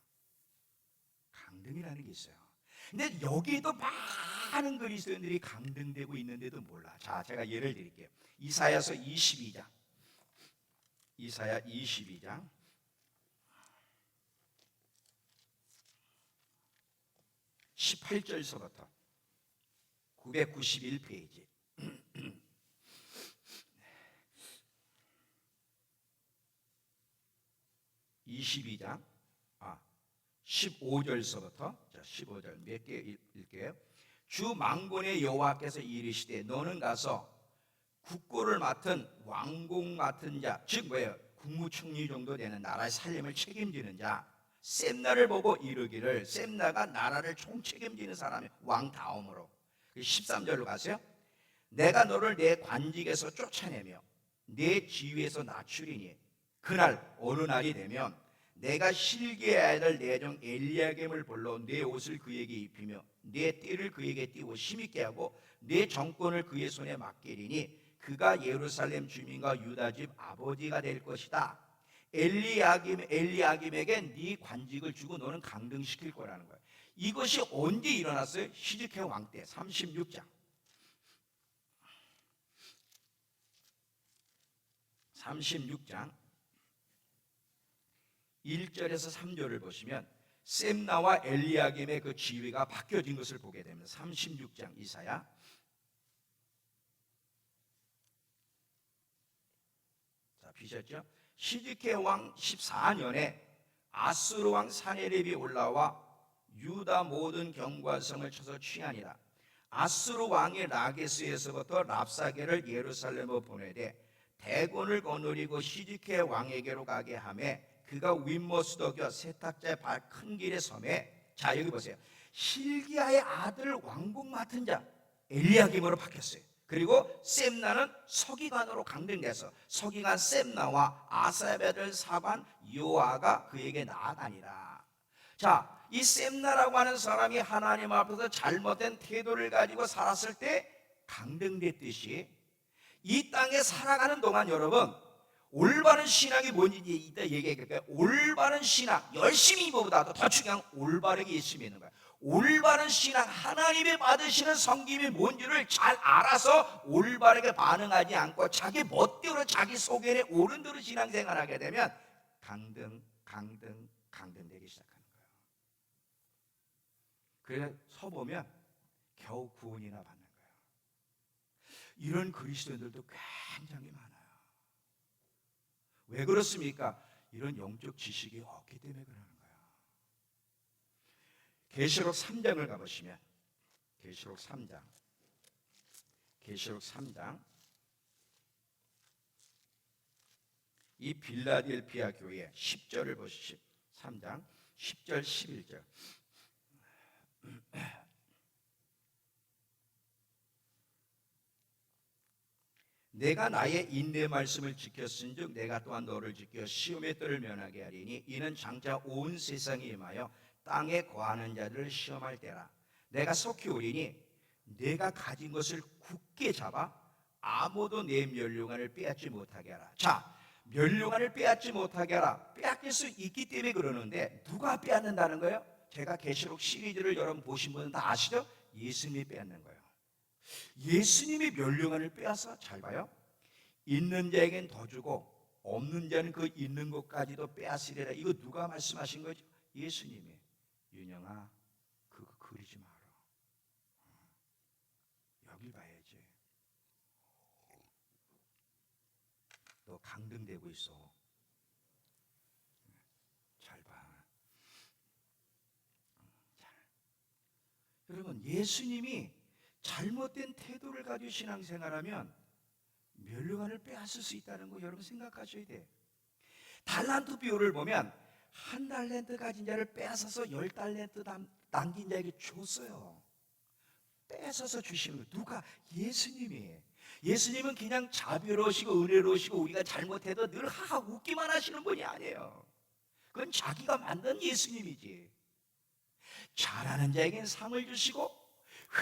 강등이라는 게 있어요. 근데 여기에도 많은 그리스도인들이 강등되고 있는데도 몰라. 자, 제가 예를 드릴게요. 이사야서 22장. 이사야 22장 18절서부터 991페이지 22장 15절서부터 15절 몇 개 읽게요. 주 만군의 여호와께서 이르시되 너는 가서 국고를 맡은 왕공 맡은 자, 즉 뭐예요? 국무총리 정도 되는 나라의 살림을 책임지는 자 셈나를 보고 이르기를, 셈나가 나라를 총책임지는 사람이 왕 다음으로 13절로 가세요. 내가 너를 내 관직에서 쫓아내며 내 지위에서 낮추리니 그날 어느 날이 되면 내가 실기의 아들 내 종 엘리야김을 불러 내 옷을 그에게 입히며 내 띠를 그에게 띠고 힘있게 하고 내 정권을 그의 손에 맡기리니 그가 예루살렘 주민과 유다 집 아버지가 될 것이다. 엘리야김에게 네 관직을 주고 너는 강등시킬 거라는 거예요. 이것이 언제 일어났어요? 히즈키야 왕 때 36장 1절에서 3절을 보시면 셈나와 엘리야김의 그 지위가 바뀌어진 것을 보게 됩니다. 36장 이사야 자, 비셨죠? 히즈키야 왕 14년에 아수르 왕 사네립이 올라와 유다 모든 경과성을 쳐서 취하니라. 아수르 왕이 라게스에서부터 랍사게를 예루살렘으로 보내되 대군을 거느리고 히즈키야 왕에게로 가게 하매 그가 윗모스도 겨 세탁자의 발 큰 길에 섬에, 자 여기 보세요. hil기야의 아들 왕궁 맡은 자 엘리야김으로 바뀌었어요. 그리고 셈나는 서기관으로 강등돼서 서기관 셈나와 아사의 아들 사관 요아가 그에게 나아가니라. 자, 이 셈나라고 하는 사람이 하나님 앞에서 잘못된 태도를 가지고 살았을 때 강등됐듯이 이 땅에 살아가는 동안 여러분 올바른 신앙이 뭔지 이따 얘기할게요. 올바른 신앙, 열심히 보다도 더 중요한 올바르게 예수 믿는 거야. 올바른 신앙, 하나님이 받으시는 섬김이 뭔지를 잘 알아서 올바르게 반응하지 않고 자기 멋대로 자기 소견에 옳은 대로 신앙생활하게 되면 강등되기 시작하는 거예요. 그래서 서보면 겨우 구원이나 받는 거예요. 이런 그리스도인들도 굉장히 많아요. 왜 그렇습니까? 이런 영적 지식이 없기 때문에 그러는 거예요. 계시록 3장을 가보시면 계시록 3장 이 빌라델피아 교회 10절을 보시죠. 3장 10절 11절 내가 나의 인내 말씀을 지켰은즉 내가 또한 너를 지켜 시험의 뜰을 면하게 하리니 이는 장차 온 세상에 임하여 땅에 거하는 자들을 시험할 때라. 내가 속히 오리니 내가 가진 것을 굳게 잡아 아무도 내 멸류관을 빼앗지 못하게 하라. 자, 멸류관을 빼앗지 못하게 하라. 빼앗길 수 있기 때문에 그러는데 누가 빼앗는다는 거예요? 제가 계시록 시리즈를 여러분 보신 분은 다 아시죠? 예수님이 빼앗는 거예요. 예수님이 멸류관을 빼앗아, 잘 봐요. 있는 자에겐 더 주고 없는 자는 그 있는 것까지도 빼앗으리라. 이거 누가 말씀하신 거죠? 예수님이. 윤영아, 그거 그리지 마라. 여길 봐야지. 너 강등되고 있어. 잘 봐. 여러분, 예수님이 잘못된 태도를 가지고 신앙생활하면 멸류관을 빼앗을 수 있다는 거 여러분 생각하셔야 돼. 달란트 비유를 보면 한 달란트 가진 자를 빼앗아서 10달란트 남긴 자에게 줬어요. 뺏어서 주시는 거 누가? 예수님이. 예수님은 그냥 자비로우시고 은혜로우시고 우리가 잘못해도 늘 하하 웃기만 하시는 분이 아니에요. 그건 자기가 만든 예수님이지. 잘하는 자에게는 상을 주시고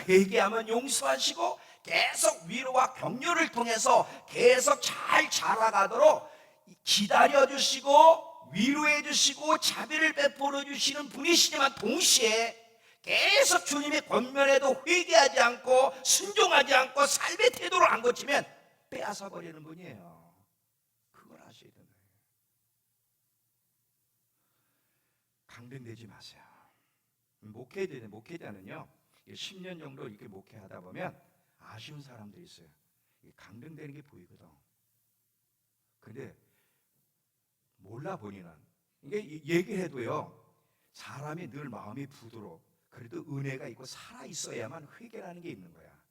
회개하면 용서하시고 계속 위로와 격려를 통해서 계속 잘 자라가도록 기다려주시고 위로해주시고 자비를 베풀어 주시는 분이시지만 동시에 계속 주님의 권면에도 회개하지 않고 순종하지 않고 삶의 태도를 안 고치면 빼앗아 버리는 분이에요. 그걸 아셔야 되는 거예요. 강등되지 마세요. 목회자는요 10년 정도 이렇게 목회하다 보면 아쉬운 사람들이 있어요. 강등되는 게 보이거든. 근데 몰라 본인은 이게 얘기해도요 사람이 늘 마음이 부드러워. 그래도 은혜가 있고 살아 있어야만 회개라는 게 있는 거야.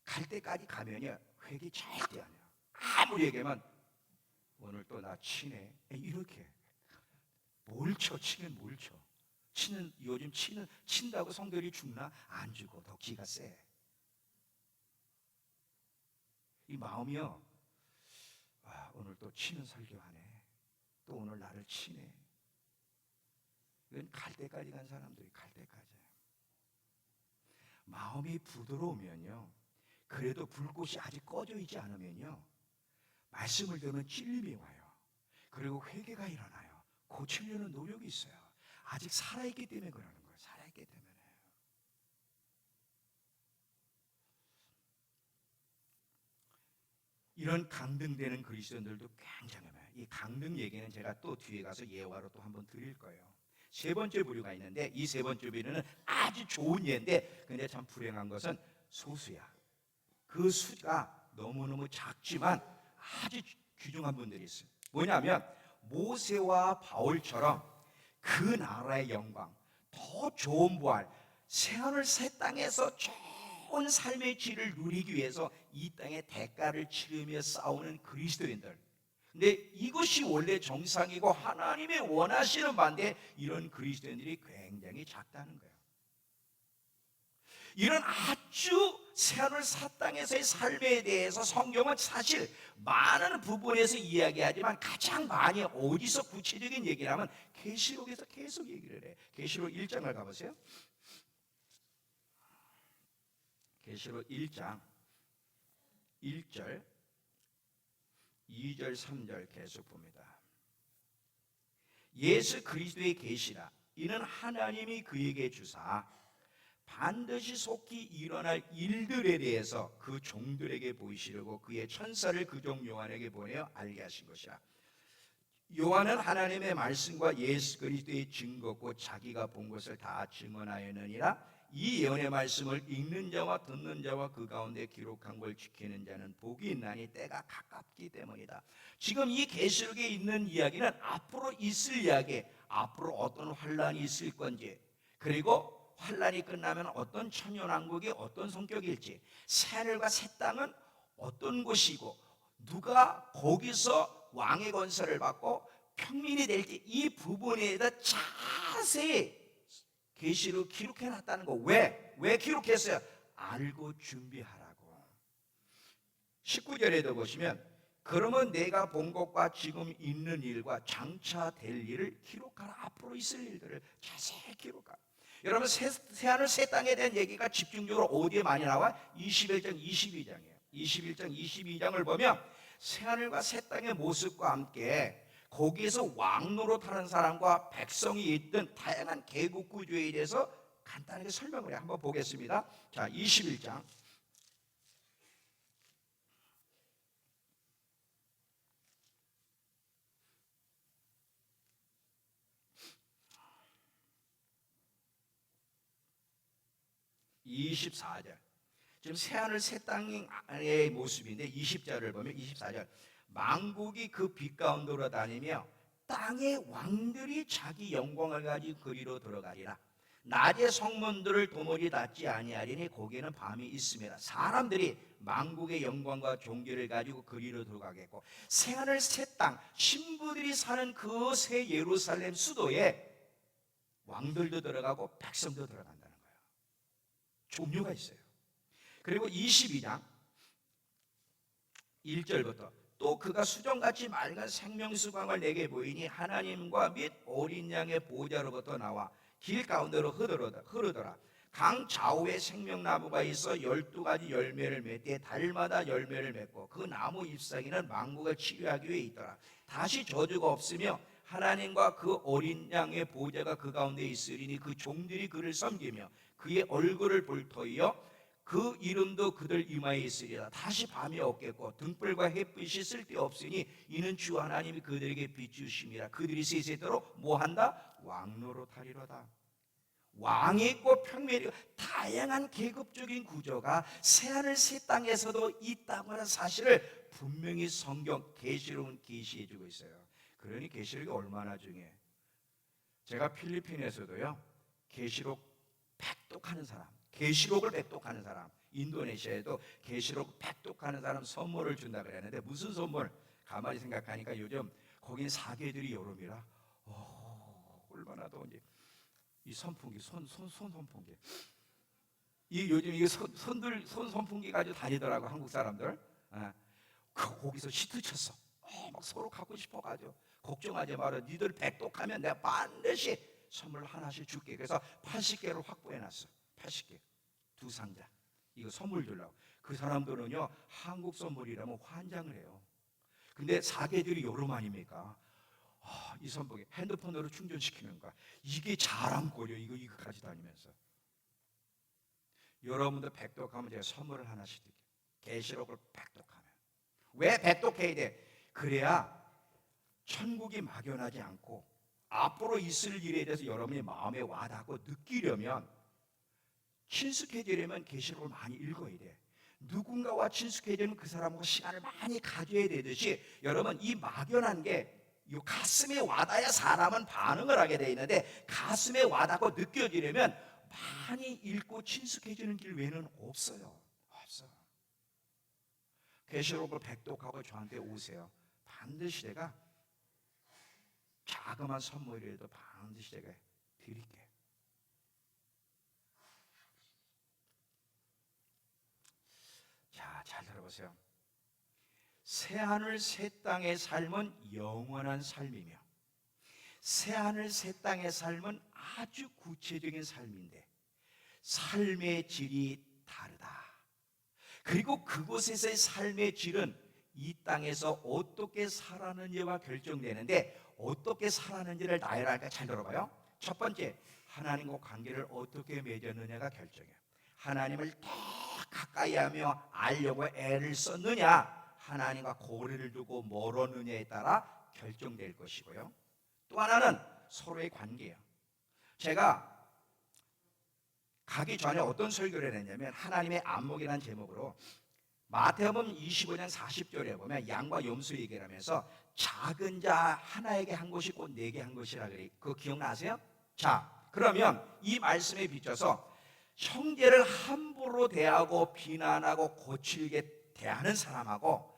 갈 때까지 가면요 회개 절대 아니야. 아무리 얘기하면 오늘 또 나 치네 이렇게 뭘 쳐 치면 뭘 쳐. 요즘 친다고 성들이 죽나? 안 죽어. 더 기가 세. 이 마음이요. 와, 오늘 또 치는 설교하네. 또 오늘 나를 치네. 이건 갈 때까지 간 사람들이 갈 때까지. 마음이 부드러우면요. 그래도 불꽃이 아직 꺼져 있지 않으면요. 말씀을 들으면 찔림이 와요. 그리고 회개가 일어나요. 고치려는 노력이 있어요. 아직 살아있기 때문에 그러는 거예요. 살아있기 때문에. 이런 강등되는 그리스도인들도 굉장히 많아요. 이 강등 얘기는 제가 또 뒤에 가서 예화로 또 한번 드릴 거예요. 세 번째 부류가 있는데 이 세 번째 부류는 아주 좋은 예인데 근데 참 불행한 것은 소수야. 그 수가 너무너무 작지만 아주 귀중한 분들이 있어요. 뭐냐면 모세와 바울처럼 그 나라의 영광, 더 좋은 부활, 새하늘 새 땅에서 좋은 삶의 질을 누리기 위해서 이 땅에 대가를 치르며 싸우는 그리스도인들. 근데 이것이 원래 정상이고 하나님의 원하시는 바인데 이런 그리스도인들이 굉장히 작다는 거예요. 이런 아주 새하늘 새 땅에서의 삶에 대해서 성경은 사실 많은 부분에서 이야기하지만 가장 많이 어디서 구체적인 얘기를 하면 계시록에서 계속 얘기를 해. 계시록 1장을 가보세요. 계시록 1장 1절 2절 3절 계속 봅니다. 예수 그리스도의 계시라 이는 하나님이 그에게 주사 반드시 속히 일어날 일들에 대해서 그 종들에게 보이시려고 그의 천사를 그 종 요한에게 보내어 알게 하신 것이라. 요한은 하나님의 말씀과 예수 그리스도의 증거고 자기가 본 것을 다 증언하였느니라. 이 예언의 말씀을 읽는 자와 듣는 자와 그 가운데 기록한 걸 지키는 자는 복이 있나니 때가 가깝기 때문이다. 지금 이 계시록에 있는 이야기는 앞으로 있을 이야기, 앞으로 어떤 환란이 있을 건지, 그리고 환란이 끝나면 어떤 천연왕국이 어떤 성격일지, 새하늘과 새 땅은 어떤 곳이고 누가 거기서 왕의 건설을 받고 평민이 될지 이 부분에 대해서 자세히 계시로 기록해 놨다는 거. 왜 기록했어요? 알고 준비하라고. 19절에도 보시면 그러면 내가 본 것과 지금 있는 일과 장차 될 일을 기록하라. 앞으로 있을 일들을 자세히 기록하라. 여러분 새하늘 새 땅에 대한 얘기가 집중적으로 어디에 많이 나와? 21장 22장이에요 21장 22장을 보면 새하늘과 새 땅의 모습과 함께 거기에서 왕노릇하는 사람과 백성이 있던 다양한 계급 구조에 대해서 간단하게 설명을 해. 한번 보겠습니다. 자, 21장 24절. 지금 새하늘 새 땅의 모습인데 20절을 보면 24절. 만국이 그 빛 가운데로 다니며 땅의 왕들이 자기 영광을 가지고 그리로 들어가리라. 낮의 성문들을 도무지 닫지 아니하리니 거기에는 밤이 있음이라. 사람들이 만국의 영광과 존귀를 가지고 그리로 들어가겠고 새하늘 새 땅 신부들이 사는 그 새 예루살렘 수도에 왕들도 들어가고 백성도 들어간다는 거예요. 종류가 있어요. 그리고 22장 1절부터 또 그가 수정같이 맑은 생명수광을 내게 보이니 하나님과 및 어린 양의 보좌로부터 나와 길 가운데로 흐르더라. 강 좌우에 생명나무가 있어 12가지 열매를 맺되 달마다 열매를 맺고 그 나무 잎사귀는 만국을 치료하기 위해 있더라. 다시 저주가 없으며 하나님과 그 어린 양의 보좌가 그 가운데 있으리니 그 종들이 그를 섬기며 그의 얼굴을 볼 터이요 그 이름도 그들 이마에 있으리라. 다시 밤이 없겠고 등불과 햇빛이 쓸데없으니 이는 주 하나님이 그들에게 비추심이라. 그들이 세세토록 뭐한다? 왕노릇하리로다. 왕이 있고 평면이 있고 다양한 계급적인 구조가 새하늘 새 땅에서도 있다고 하는 사실을 분명히 성경 계시록은 계시해 주고 있어요. 그러니 계시록이 얼마나 중요해. 제가 필리핀에서도요 계시록 백독하는 사람, 계시록을 백독하는 사람, 인도네시아에도 계시록 백독하는 사람 선물을 준다 그랬는데 무슨 선물? 가만히 생각하니까 요즘 거긴 사계들이 여름이라 얼마나 더운지 이 선풍기 손 선풍기 이 요즘 이게 손 선풍기 가지고 다니더라고 한국 사람들. 거기서 시트 쳤어. 막 서로 갖고 싶어가지고 걱정하지 마라. 니들 백독하면 내가 반드시 선물 하나씩 줄게. 그래서 80개를 확보해놨어. 80개 두 상자. 이거 선물 주려고. 그 사람들은요 한국 선물이라면 환장을 해요. 근데 사계들이 여름 아닙니까? 이 선풍기 핸드폰으로 충전시키는 거야. 이게 자랑거려. 이거 가지고 다니면서. 여러분도 백독하면 제가 선물을 하나씩 드릴게요. 계시록을 백독하면. 왜 백독해야 돼? 그래야 천국이 막연하지 않고 앞으로 있을 일에 대해서 여러분이 마음에 와닿고 느끼려면 친숙해지려면 계시록을 많이 읽어야 돼. 누군가와 친숙해지면 그 사람과 시간을 많이 가져야 되듯이 여러분 이 막연한 게 이 가슴에 와닿아야 사람은 반응을 하게 돼 있는데 가슴에 와닿고 느껴지려면 많이 읽고 친숙해지는 길 외에는 없어요. 없어. 계시록을 백독하고 저한테 오세요. 반드시 내가 자그마한 선물이라도 반드시 제가 드릴게. 자, 잘 들어보세요. 새하늘 새 땅의 삶은 영원한 삶이며 새하늘 새 땅의 삶은 아주 구체적인 삶인데 삶의 질이 다르다. 그리고 그곳에서의 삶의 질은 이 땅에서 어떻게 살았는지와 결정되는데 어떻게 살았는지를 나열할까? 잘 들어봐요. 첫 번째, 하나님과 관계를 어떻게 맺었느냐가 결정해요. 하나님을 더 가까이 하며 알려고 애를 썼느냐, 하나님과 거리를 두고 멀었느냐에 따라 결정될 것이고요. 또 하나는 서로의 관계예요. 제가 가기 전에 어떤 설교를 했냐면 하나님의 안목이라는 제목으로 마태복음 25장 40절에 보면 양과 염소 얘기를 하면서 작은 자 하나에게 한 것이 곧 내게 한 것이라 그래. 그거 기억나세요? 자, 그러면 이 말씀에 비춰서 형제를 함부로 대하고 비난하고 거칠게 대하는 사람하고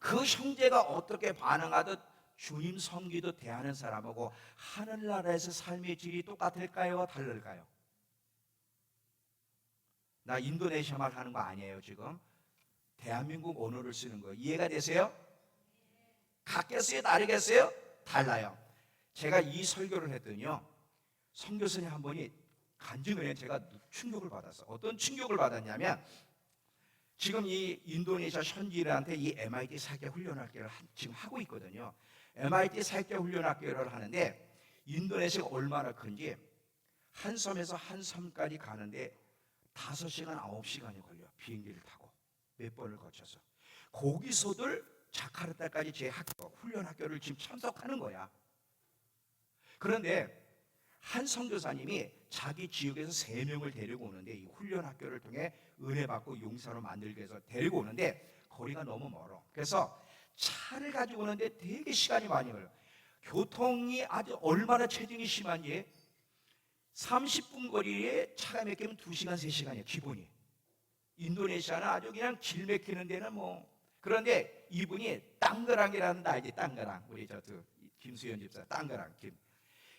그 형제가 어떻게 반응하듯 주님 섬기듯 대하는 사람하고 하늘나라에서 삶의 질이 똑같을까요? 다를까요? 나 인도네시아 말 하는 거 아니에요 지금. 대한민국 언어를 쓰는 거 이해가 되세요? 같겠어요? 다르겠어요? 달라요. 제가 이 설교를 했더니요 선교사님 한 분이 간증을 해. 제가 충격을 받았어. 어떤 충격을 받았냐면 지금 이 인도네시아 현지인한테 이 MIT 사회계 훈련학교를 지금 하고 있거든요. MIT 사회계 훈련학교를 하는데 인도네시아가 얼마나 큰지 한 섬에서 한 섬까지 가는데 5시간 9시간이 걸려. 비행기를 타고 몇 번을 거쳐서 거기서들 자카르타까지 제 학교 훈련학교를 지금 참석하는 거야. 그런데 한 선교사님이 자기 지역에서 3명을 데리고 오는데 이 훈련학교를 통해 은혜 받고 용사로 만들기 위해서 데리고 오는데 거리가 너무 멀어. 그래서 차를 가지고 오는데 되게 시간이 많이 걸려. 교통이 아주 얼마나 체증이 심한지 30분 거리에 차가 막히면 2시간 3시간이야 기본이. 인도네시아는 아주 그냥 길 막히는 데는 뭐. 그런데 이분이 땅그랑이라는 알지? 땅그랑. 우리 김수현 집사 땅그랑 김.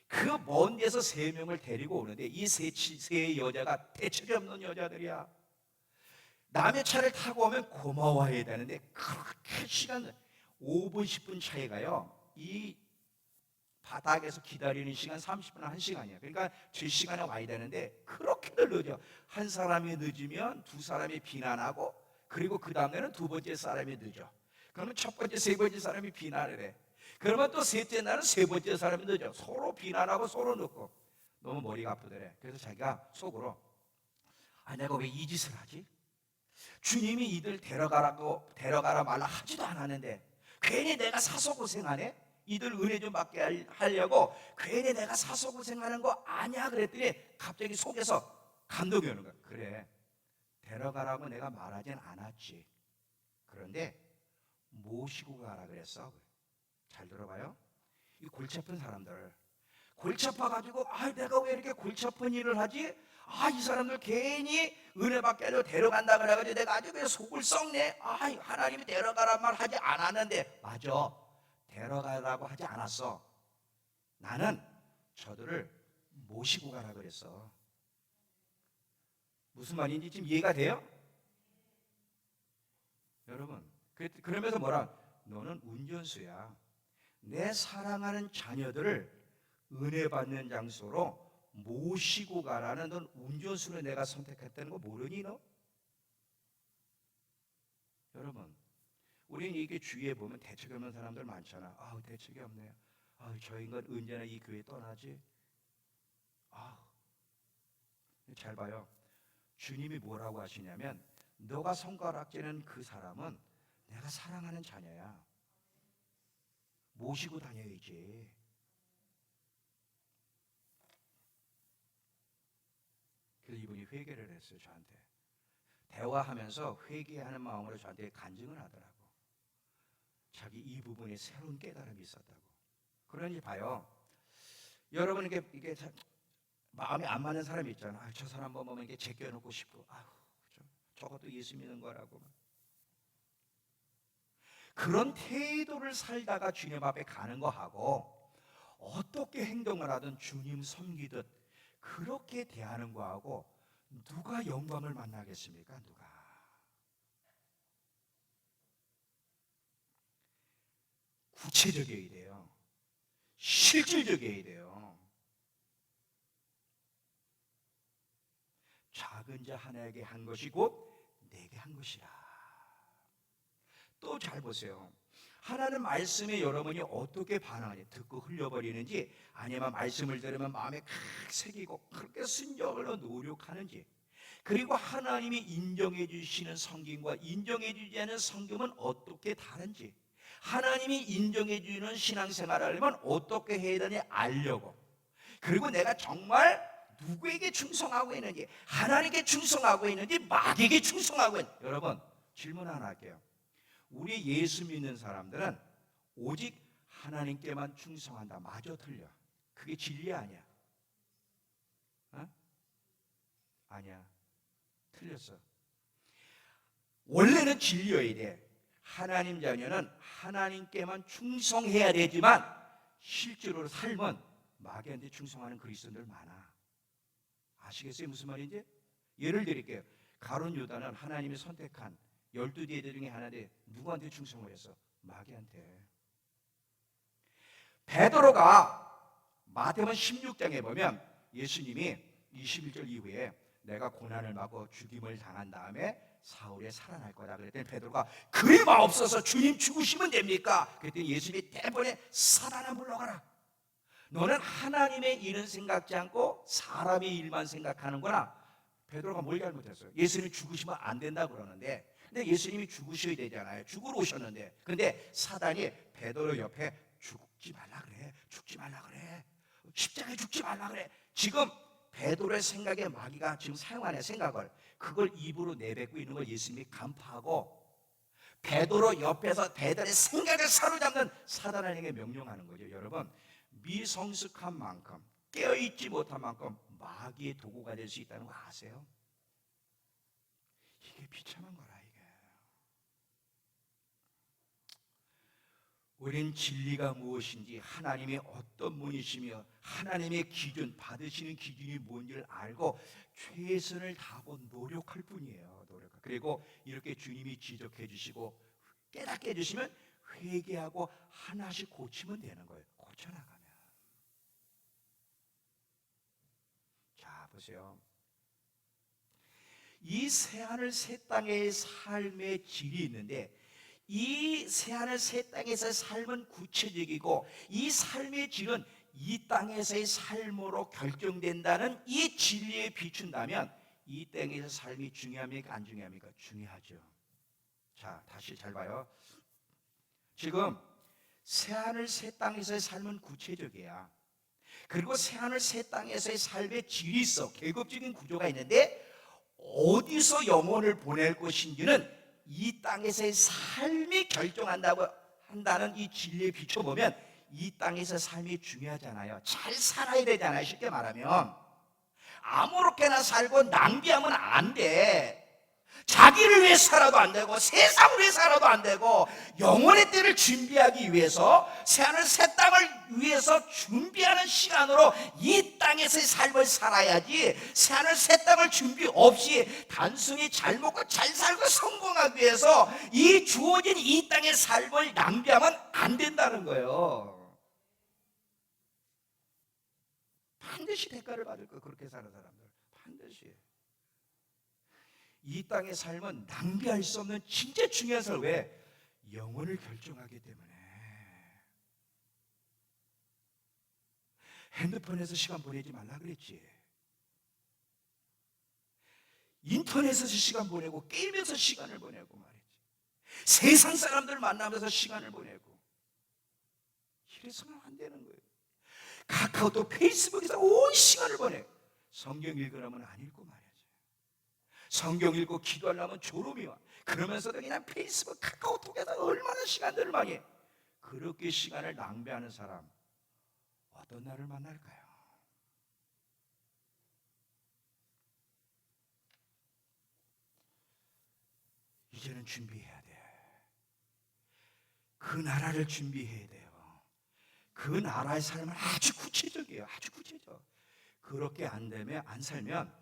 그 먼 데서 3명을 데리고 오는데 이 세 여자가 대책이 없는 여자들이야. 남의 차를 타고 오면 고마워해야 되는데 그렇게 시간 5분 10분 차이가요. 이 바닥에서 기다리는 시간 30분 1시간이야. 그러니까 제 시간에 와야 되는데 그렇게들 늦어. 한 사람이 늦으면 두 사람이 비난하고 그리고 그 다음에는 두 번째 사람이 늦어. 그러면 첫 번째 세 번째 사람이 비난을 해. 그러면 또 셋째 날은 세 번째 사람이 늦어. 서로 비난하고 서로 늦고 너무 머리가 아프더래. 그래서 자기가 속으로 내가 왜 이 짓을 하지? 주님이 이들 데려가라 말라 하지도 않았는데 괜히 내가 사서 고생하네? 이들 은혜 좀 받게 하려고 괜히 내가 사서 고생하는 거 아니야? 그랬더니 갑자기 속에서 감동이 오는 거야. 그래, 데려가라고 내가 말하진 않았지. 그런데 모시고 가라 그랬어. 잘 들어봐요. 이 골치 아픈 사람들, 골치 아파가지고 내가 왜 이렇게 골치 아픈 일을 하지? 이 사람들 괜히 은혜 받게 하려고 데려간다 그래가지고 내가 아주 그냥 속을 썩네. 하나님이 데려가란 말 하지 않았는데. 맞아, 데려가라고 하지 않았어. 나는 저들을 모시고 가라 그랬어. 무슨 말인지 지금 이해가 돼요? 여러분, 그러면서 뭐라? 너는 운전수야. 내 사랑하는 자녀들을 은혜 받는 장소로 모시고 가라는, 넌 운전수를 내가 선택했다는 거 모르니 너? 여러분, 우리는 이게 주위에 보면 대책이 없는 사람들 많잖아. 대책이 없네요. 저 인간 언제나 이 교회 떠나지? 잘 봐요. 주님이 뭐라고 하시냐면, 너가 손가락질하는 그 사람은 내가 사랑하는 자녀야. 모시고 다녀야지. 그래서 이분이 회개를 했어요. 저한테 대화하면서 회개하는 마음으로 저한테 간증을 하더라고. 자기 이 부분에 새로운 깨달음이 있었다고. 그러니 봐요, 여러분, 이게 마음에 안 맞는 사람이 있잖아. 저 사람 보면 이게 제껴놓고 싶고, 저것도 예수 믿는 거라고. 그런 태도를 살다가 주님 앞에 가는 거하고 어떻게 행동을 하든 주님 섬기듯 그렇게 대하는 거하고 누가 영광을 만나겠습니까? 누가? 구체적이어야 돼요. 실질적이어야 돼요. 작은 자 하나에게 한 것이 곧 내게 한 것이라. 또 잘 보세요. 하나님 말씀에 여러분이 어떻게 반응하냐, 듣고 흘려버리는지 아니면 말씀을 들으면 마음에 칵 새기고 그렇게 순종으로 노력하는지, 그리고 하나님이 인정해 주시는 성경과 인정해 주지 않은 성경은 어떻게 다른지, 하나님이 인정해 주는 신앙생활을 하려면 어떻게 해야 되는지 알려고, 그리고 내가 정말 누구에게 충성하고 있는지, 하나님께 충성하고 있는지 마귀에게 충성하고 있는지. 여러분, 질문 하나 할게요. 우리 예수 믿는 사람들은 오직 하나님께만 충성한다. 맞아, 틀려? 그게 진리 아니야? 아니야, 틀렸어. 원래는 진리여야 돼. 하나님 자녀는 하나님께만 충성해야 되지만 실제로 삶은 마귀한테 충성하는 그리스도인들 많아. 아시겠어요? 무슨 말인지? 예를 드릴게요. 가룟 유다는 하나님이 선택한 12제자 중에 하나인데 누구한테 충성을 했어? 마귀한테. 베드로가 마태복음 16장에 보면 예수님이 21절 이후에 내가 고난을 받고 죽임을 당한 다음에 사흘에 살아날 거다 그랬더니 베드로가 그리 마옵소서, 주님 죽으시면 됩니까? 그랬더니 예수님이 대번에 사단아 물러가라. 너는 하나님의 일은 생각지 않고 사람의 일만 생각하는구나. 베드로가 뭘 잘못했어요? 예수님이 죽으시면 안 된다 그러는데, 근데 예수님이 죽으셔야 되잖아요. 죽으러 오셨는데. 근데 사단이 베드로 옆에 죽지 말라 그래, 죽지 말라 그래, 십자가에 죽지 말라 그래. 지금 베드로의 생각에 마귀가 지금 사용하는 생각을, 그걸 입으로 내뱉고 있는 걸 예수님이 간파하고 베드로 옆에서 베드로의 생각을 사로잡는 사단에게 명령하는 거죠. 여러분, 미성숙한 만큼, 깨어있지 못한 만큼 마귀의 도구가 될 수 있다는 거 아세요? 이게 비참한 거라. 이게 우린 진리가 무엇인지, 하나님이 어떤 분이시며 하나님의 기준, 받으시는 기준이 뭔지를 알고 최선을 다하고 노력할 뿐이에요. 그리고 이렇게 주님이 지적해 주시고 깨닫게 해주시면 회개하고 하나씩 고치면 되는 거예요. 고쳐나가면. 자, 보세요. 이 새하늘 새 땅의 삶의 질이 있는데 이 새하늘 새 땅에서의 삶은 구체적이고 이 삶의 질은 이 땅에서의 삶으로 결정된다는 이 진리에 비춘다면 이 땅에서 삶이 중요합니까? 안 중요합니까? 중요하죠. 자, 다시 잘 봐요. 지금 새하늘 새 땅에서의 삶은 구체적이야. 그리고 새하늘 새 땅에서의 삶의 질이 있어. 계급적인 구조가 있는데 어디서 영혼을 보낼 것인지는 이 땅에서의 삶이 결정한다고 한다는 이 진리에 비춰보면 이 땅에서 삶이 중요하잖아요. 잘 살아야 되잖아요. 쉽게 말하면 아무렇게나 살고 낭비하면 안 돼. 자기를 위해 살아도 안 되고 세상을 위해 살아도 안 되고 영혼의 때를 준비하기 위해서 새하늘 새 땅을 위해서 준비하는 시간으로 이 땅에서의 삶을 살아야지 새하늘 새 땅을 준비 없이 단순히 잘 먹고 잘 살고 성공하기 위해서 이 주어진 이 땅의 삶을 낭비하면 안 된다는 거예요. 반드시 대가를 받을 거예요. 그렇게 사는 사람들 반드시. 이 땅의 삶은 낭비할 수 없는 진짜 중요한 삶. 왜? 영혼을 결정하기 때문에. 핸드폰에서 시간 보내지 말라 그랬지. 인터넷에서 시간 보내고 게임에서 시간을 보내고 말이지. 세상 사람들 만나면서 시간을 보내고 이래서는 안 되는 거예요. 카카오톡, 페이스북에서 온 시간을 보내. 성경 읽으라면 안 읽고 말이야. 성경 읽고 기도하려면 졸음이 와. 그러면서도 그냥 페이스북, 카카오톡에서 얼마나 시간들을 많이 해. 그렇게 시간을 낭비하는 사람 어떤 날을 만날까요? 이제는 준비해야 돼. 그 나라를 준비해야 돼요. 그 나라의 삶은 아주 구체적이에요. 아주 구체적. 그렇게 안 되면, 안 살면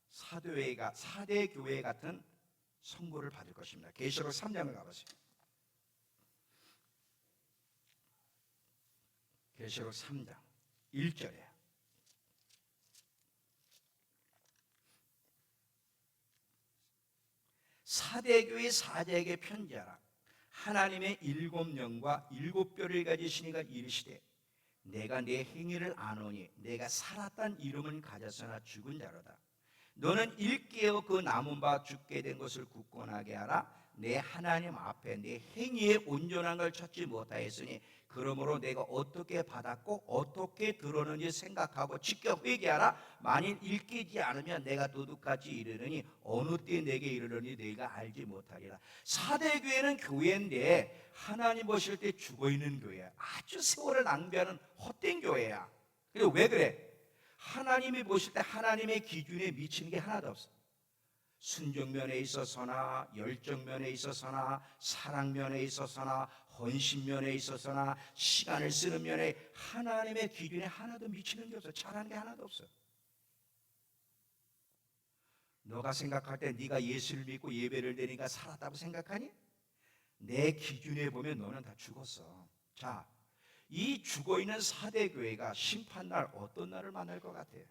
사대 교회 같은 선고를 받을 것입니다. 계시록 3장을 가보세요. 계시록 3장 1절에 사대 교회 사제에게 편지하라. 하나님의 7영과 7뼈를 가지신 이가 이르시되 내가 내 행위를 아노니 내가 살았단 이름은 가졌으나 죽은 자로다. 너는 일깨어 그 남은 바 죽게 된 것을 굳건하게 하라. 내 하나님 앞에 내 행위에 온전한 걸 찾지 못하였으니 그러므로 내가 어떻게 받았고 어떻게 들었는지 생각하고 지켜 회개하라. 만일 일깨지 않으면 내가 도둑같이 이르느니 어느 때 내게 이르느니 내가 알지 못하리라. 사대교회는 교회인데 하나님 보실 때 죽어있는 교회야. 아주 세월을 낭비하는 헛된 교회야. 그리고 왜 그래? 하나님이 보실 때 하나님의 기준에 미치는 게 하나도 없어. 순종면에 있어서나 열정면에 있어서나 사랑면에 있어서나 헌신면에 있어서나 시간을 쓰는 면에 하나님의 기준에 하나도 미치는 게 없어. 잘하는 게 하나도 없어. 너가 생각할 때 네가 예수를 믿고 예배를 드리니까 살았다고 생각하니? 내 기준에 보면 너는 다 죽었어. 자, 이 죽어있는 사대교회가 심판날 어떤 날을 만날 것 같아요?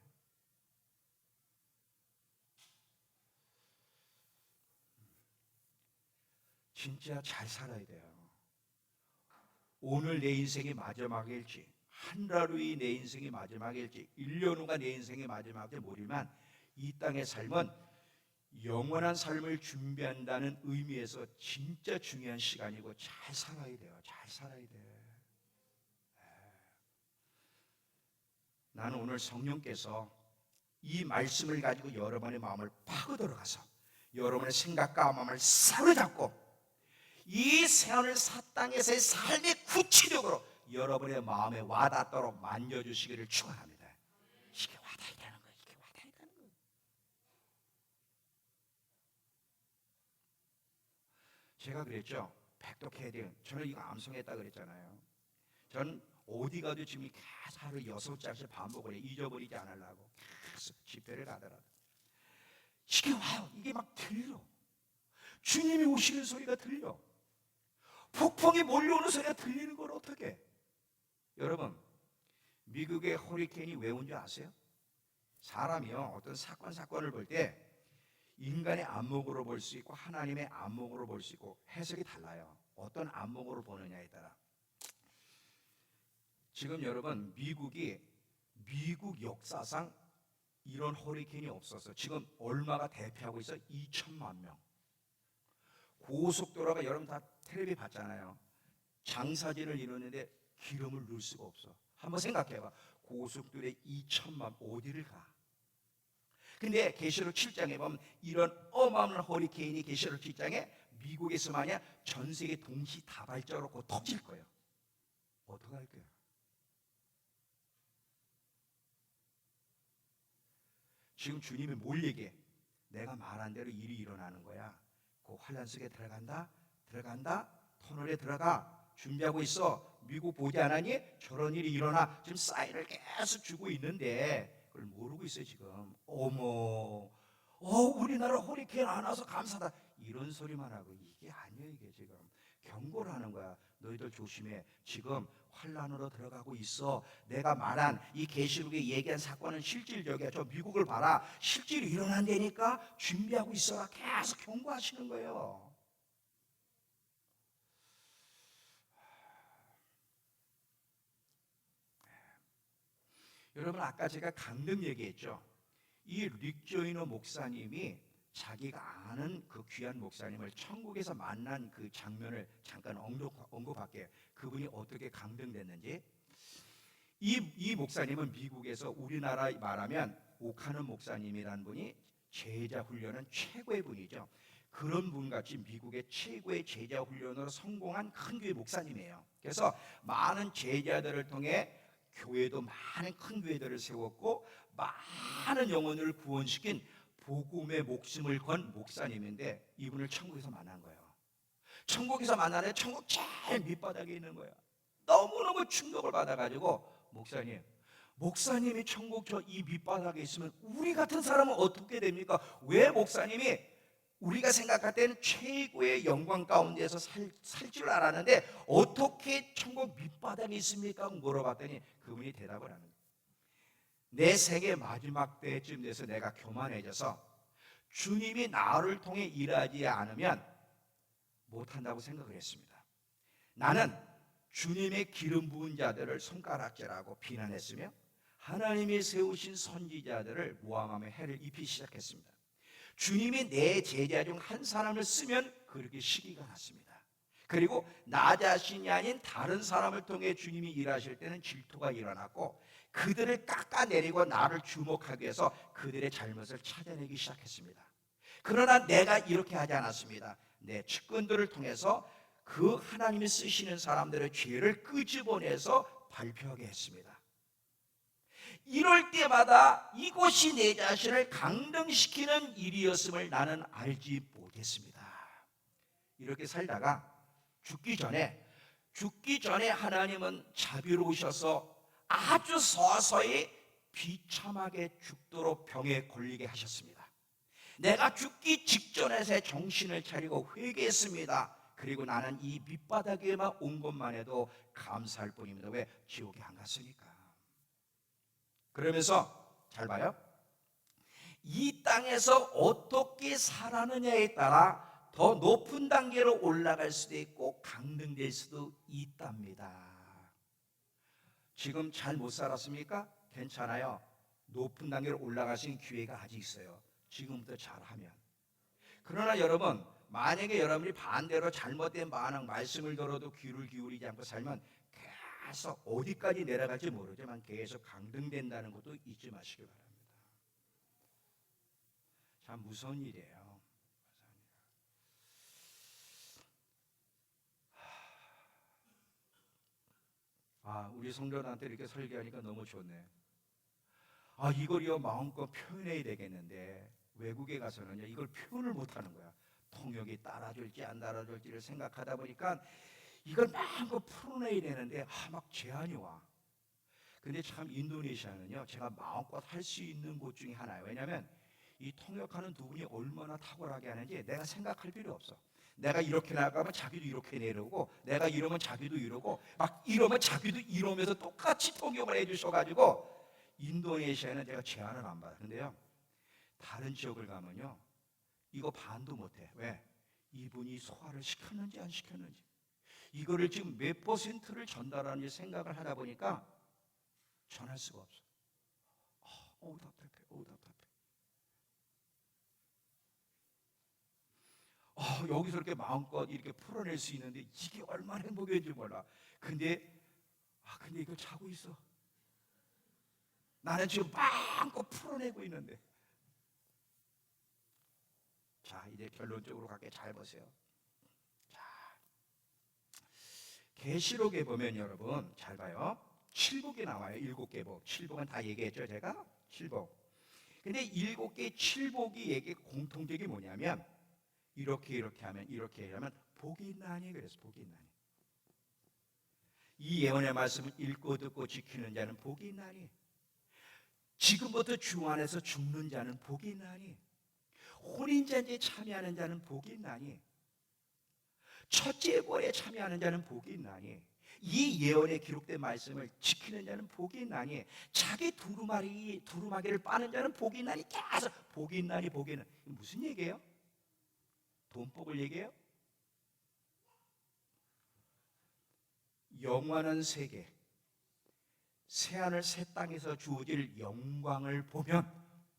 진짜 잘 살아야 돼요. 오늘 내 인생이 마지막일지 한 달 후에 내 인생이 마지막일지 1년 후가 내 인생이 마지막일지 모르지만 이 땅의 삶은 영원한 삶을 준비한다는 의미에서 진짜 중요한 시간이고 잘 살아야 돼요. 잘 살아야 돼. 나는 오늘 성령께서 이 말씀을 가지고 여러분의 마음을 파고 들어가서 여러분의 생각과 마음을 사로잡고 이 새하늘 새 땅에서의 삶이 구체적으로 여러분의 마음에 와닿도록 만져주시기를 축원합니다. 이게 와닿아야 되는 거예요. 이게 와닿아야 되는 거예요. 제가 그랬죠. 백독해야 돼요. 저는 이거 암송했다 그랬잖아요. 전 어디 가도 지금 계속 하루 6장씩 반복을 해. 잊어버리지 않으려고 계속 집회를 가더라도 이게 와요. 이게 막 들려. 주님이 오시는 소리가 들려. 폭풍이 몰려오는 소리가 들리는 걸 어떻게 해? 여러분, 미국의 허리케인이 왜 온 줄 아세요? 사람이요 어떤 사건을 볼 때 인간의 안목으로 볼 수 있고 하나님의 안목으로 볼 수 있고 해석이 달라요. 어떤 안목으로 보느냐에 따라. 지금 여러분 미국 역사상 이런 허리케인이 없었어. 지금 얼마가 대피하고 있어? 2천만 명. 고속도로가 여러분 다 텔레비 봤잖아요. 장사진을 이루는데 기름을 넣을 수가 없어. 한번 생각해봐. 고속도로에 2천만 어디를 가? 근데 계시록 7장에 보면 이런 어마어마한 허리케인이 계시록 7장에 미국에서 만약 전 세계 동시다발적으로 곧 터질 거예요. 어떡할 거예요? 지금 주님이 뭘 얘기해? 내가 말한 대로 일이 일어나는 거야. 그 환란 속에 들어간다. 터널에 들어가. 준비하고 있어. 미국 보지 않았니? 저런 일이 일어나. 지금 사인을 계속 주고 있는데 그걸 모르고 있어요 지금. 어머, 우리나라 허리케인 안 와서 감사다. 이런 소리만 하고 이게 아니에요. 이게 지금 경고를 하는 거야. 너희들 조심해. 지금 환란으로 들어가고 있어. 내가 말한 이 계시록에 얘기한 사건은 실질적이야. 저 미국을 봐라. 실제로 일어난다니까 준비하고 있어라. 계속 경고하시는 거예요. 여러분 아까 제가 강등 얘기했죠. 이 릭 조이너 목사님이 자기가 아는 그 귀한 목사님을 천국에서 만난 그 장면을 잠깐 언급할게요. 그분이 어떻게 강등됐는지. 이 목사님은 미국에서 우리나라 말하면 오카는 목사님이라는 분이 제자 훈련은 최고의 분이죠. 그런 분같이 미국의 최고의 제자 훈련으로 성공한 큰 교회 목사님이에요. 그래서 많은 제자들을 통해 교회도 많은 큰 교회들을 세웠고 많은 영혼을 구원시킨 복음의 목숨을 건 목사님인데 이분을 천국에서 만난 거예요. 천국에서 만나는 천국 제일 밑바닥에 있는 거예요. 너무너무 충격을 받아가지고 목사님이 천국 저 이 밑바닥에 있으면 우리 같은 사람은 어떻게 됩니까? 왜 목사님이 우리가 생각할 때는 최고의 영광 가운데서 살 줄 알았는데 어떻게 천국 밑바닥에 있습니까? 물어봤더니 그분이 대답을 하는 거예요. 내 생애 마지막 때쯤 돼서 내가 교만해져서 주님이 나를 통해 일하지 않으면 못한다고 생각을 했습니다. 나는 주님의 기름 부은 자들을 손가락질하고 비난했으며 하나님이 세우신 선지자들을 모함하며 해를 입히기 시작했습니다. 주님이 내 제자 중 한 사람을 쓰면 그렇게 시기가 났습니다. 그리고 나 자신이 아닌 다른 사람을 통해 주님이 일하실 때는 질투가 일어났고 그들을 깎아내리고 나를 주목하기 위해서 그들의 잘못을 찾아내기 시작했습니다. 그러나 내가 이렇게 하지 않았습니다. 내 측근들을 통해서 그 하나님이 쓰시는 사람들의 죄를 끄집어내서 발표하게 했습니다. 이럴 때마다 이곳이 내 자신을 강등시키는 일이었음을 나는 알지 못했습니다. 이렇게 살다가 죽기 전에 하나님은 자비로우셔서 아주 서서히 비참하게 죽도록 병에 걸리게 하셨습니다. 내가 죽기 직전에 정신을 차리고 회개했습니다. 그리고 나는 이 밑바닥에만 온 것만 해도 감사할 뿐입니다. 왜? 지옥에 안 갔으니까. 그러면서 잘 봐요. 이 땅에서 어떻게 살았느냐에 따라 더 높은 단계로 올라갈 수도 있고 강등될 수도 있답니다. 지금 잘 못 살았습니까? 괜찮아요. 높은 단계로 올라갈 수 있는 기회가 아직 있어요. 지금부터 잘하면. 그러나 여러분, 만약에 여러분이 반대로 잘못된 반응, 말씀을 들어도 귀를 기울이지 않고 살면 계속 어디까지 내려갈지 모르지만 계속 강등된다는 것도 잊지 마시기 바랍니다. 참 무서운 일이에요. 우리 성도들한테 이렇게 설교하니까 너무 좋네. 이걸요 마음껏 표현해야 되겠는데 외국에 가서는요 이걸 표현을 못하는 거야. 통역이 따라줄지 안 따라줄지를 생각하다 보니까 이걸 마음껏 풀어내야 되는데 막 제한이 와. 근데 참 인도네시아는요 제가 마음껏 할 수 있는 곳 중에 하나예요. 왜냐하면 이 통역하는 두 분이 얼마나 탁월하게 하는지 내가 생각할 필요 없어. 내가 이렇게 나가면 자기도 이렇게 내려오고 내가 이러면 자기도 이러고 막 이러면 자기도 이러면서 똑같이 통역을 해주셔가지고 인도네시아는 제가 제한을 안 받아요. 근데요 다른 지역을 가면요 이거 반도 못해. 왜? 이분이 소화를 시켰는지 안 시켰는지. 이거를 지금 몇 퍼센트를 전달하는지 생각을 하다 보니까 전할 수가 없어. 답답해. 여기서 이렇게 마음껏 이렇게 풀어낼 수 있는데 이게 얼마나 행복인지 몰라. 근데 이거 자고 있어. 나는 지금 마음껏 풀어내고 있는데. 자, 이제 결론적으로 갈게. 잘 보세요. 자, 계시록에 보면 여러분 잘 봐요. 칠복이 나와요. 7개 복. 칠복은 다 얘기했죠, 제가. 칠복. 근데 7개 칠복이 얘기 공통적이 뭐냐면 이렇게 하면 복이 있나니 그래서 복이 있나니. 이 예언의 말씀을 읽고 듣고 지키는 자는 복이 있나니. 지금부터 주 안에서 죽는 자는 복이 있나니. 혼인잔치에 참여하는 자는 복이 있나니. 첫째 예벌에 참여하는 자는 복이 있나니. 이 예언에 기록된 말씀을 지키는 자는 복이 있나니. 자기 두루마기를 빠는 자는 복이 있나니. 계속 복이 있나니. 무슨 얘기예요? 돈복을 얘기해요? 영원한 세계, 새하늘 새 땅에서 주어질 영광을 보면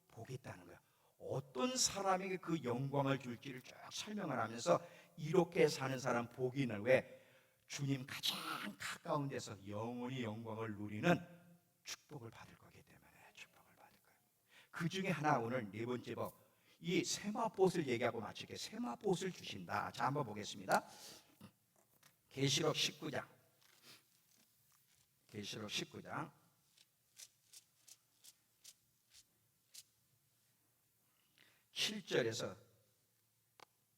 복이 있다는 거예요. 어떤 사람에게 그 영광을 줄지를 쭉 설명을 하면서 이렇게 사는 사람 복이 있는, 왜? 주님 가장 가까운 데서 영원히 영광을 누리는 축복을 받을 거기 때문에 축복을 받을 거예요. 그 중에 하나, 오늘 네 번째 복, 이 세마포옷을 얘기하고 마칠게요. 세마포옷을 주신다. 자, 한번 보겠습니다. 계시록 19장 7절에서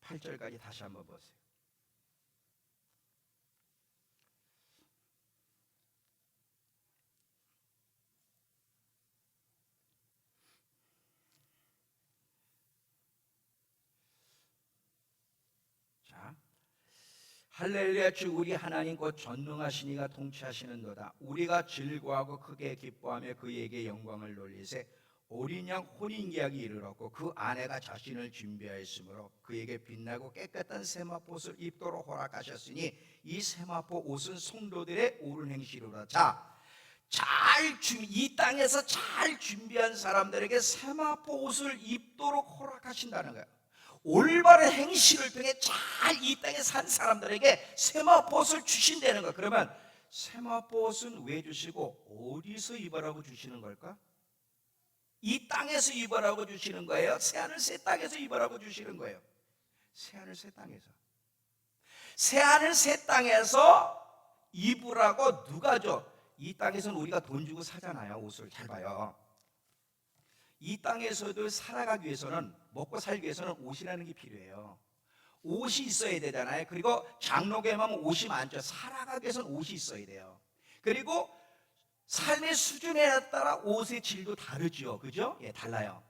8절까지 다시 한번 보세요. 자, 할렐루야. 주 우리 하나님 곧 전능하신 이가 통치하시는도다. 우리가 즐거워하고 크게 기뻐하며 그에게 영광을 돌리세. 어린 양 혼인계약이 이르렀고 그 아내가 자신을 준비하였으므로 그에게 빛나고 깨끗한 세마포옷을 입도록 허락하셨으니 이 세마포 옷은 성도들의 옳은 행실이로다. 자, 이 땅에서 잘 준비한 사람들에게 세마포 옷을 입도록 허락하신다는 거예요. 올바른 행실을 통해 잘 이 땅에 산 사람들에게 세마포 옷을 주신다는 거예요. 그러면 세마포 옷은 왜 주시고 어디서 입으라고 주시는 걸까? 이 땅에서 입으라고 주시는 거예요? 새하늘 새 땅에서 입으라고 주시는 거예요? 새하늘 새 땅에서. 새하늘 새 땅에서 입으라고 누가 줘? 이 땅에서는 우리가 돈 주고 사잖아요. 옷을. 잘 봐요. 이 땅에서도 살아가기 위해서는, 먹고 살기 위해서는 옷이라는 게 필요해요. 옷이 있어야 되잖아요. 그리고 장로교회만 하면 옷이 많죠. 살아가기 위해서는 옷이 있어야 돼요. 그리고 삶의 수준에 따라 옷의 질도 다르죠. 그죠? 예, 달라요.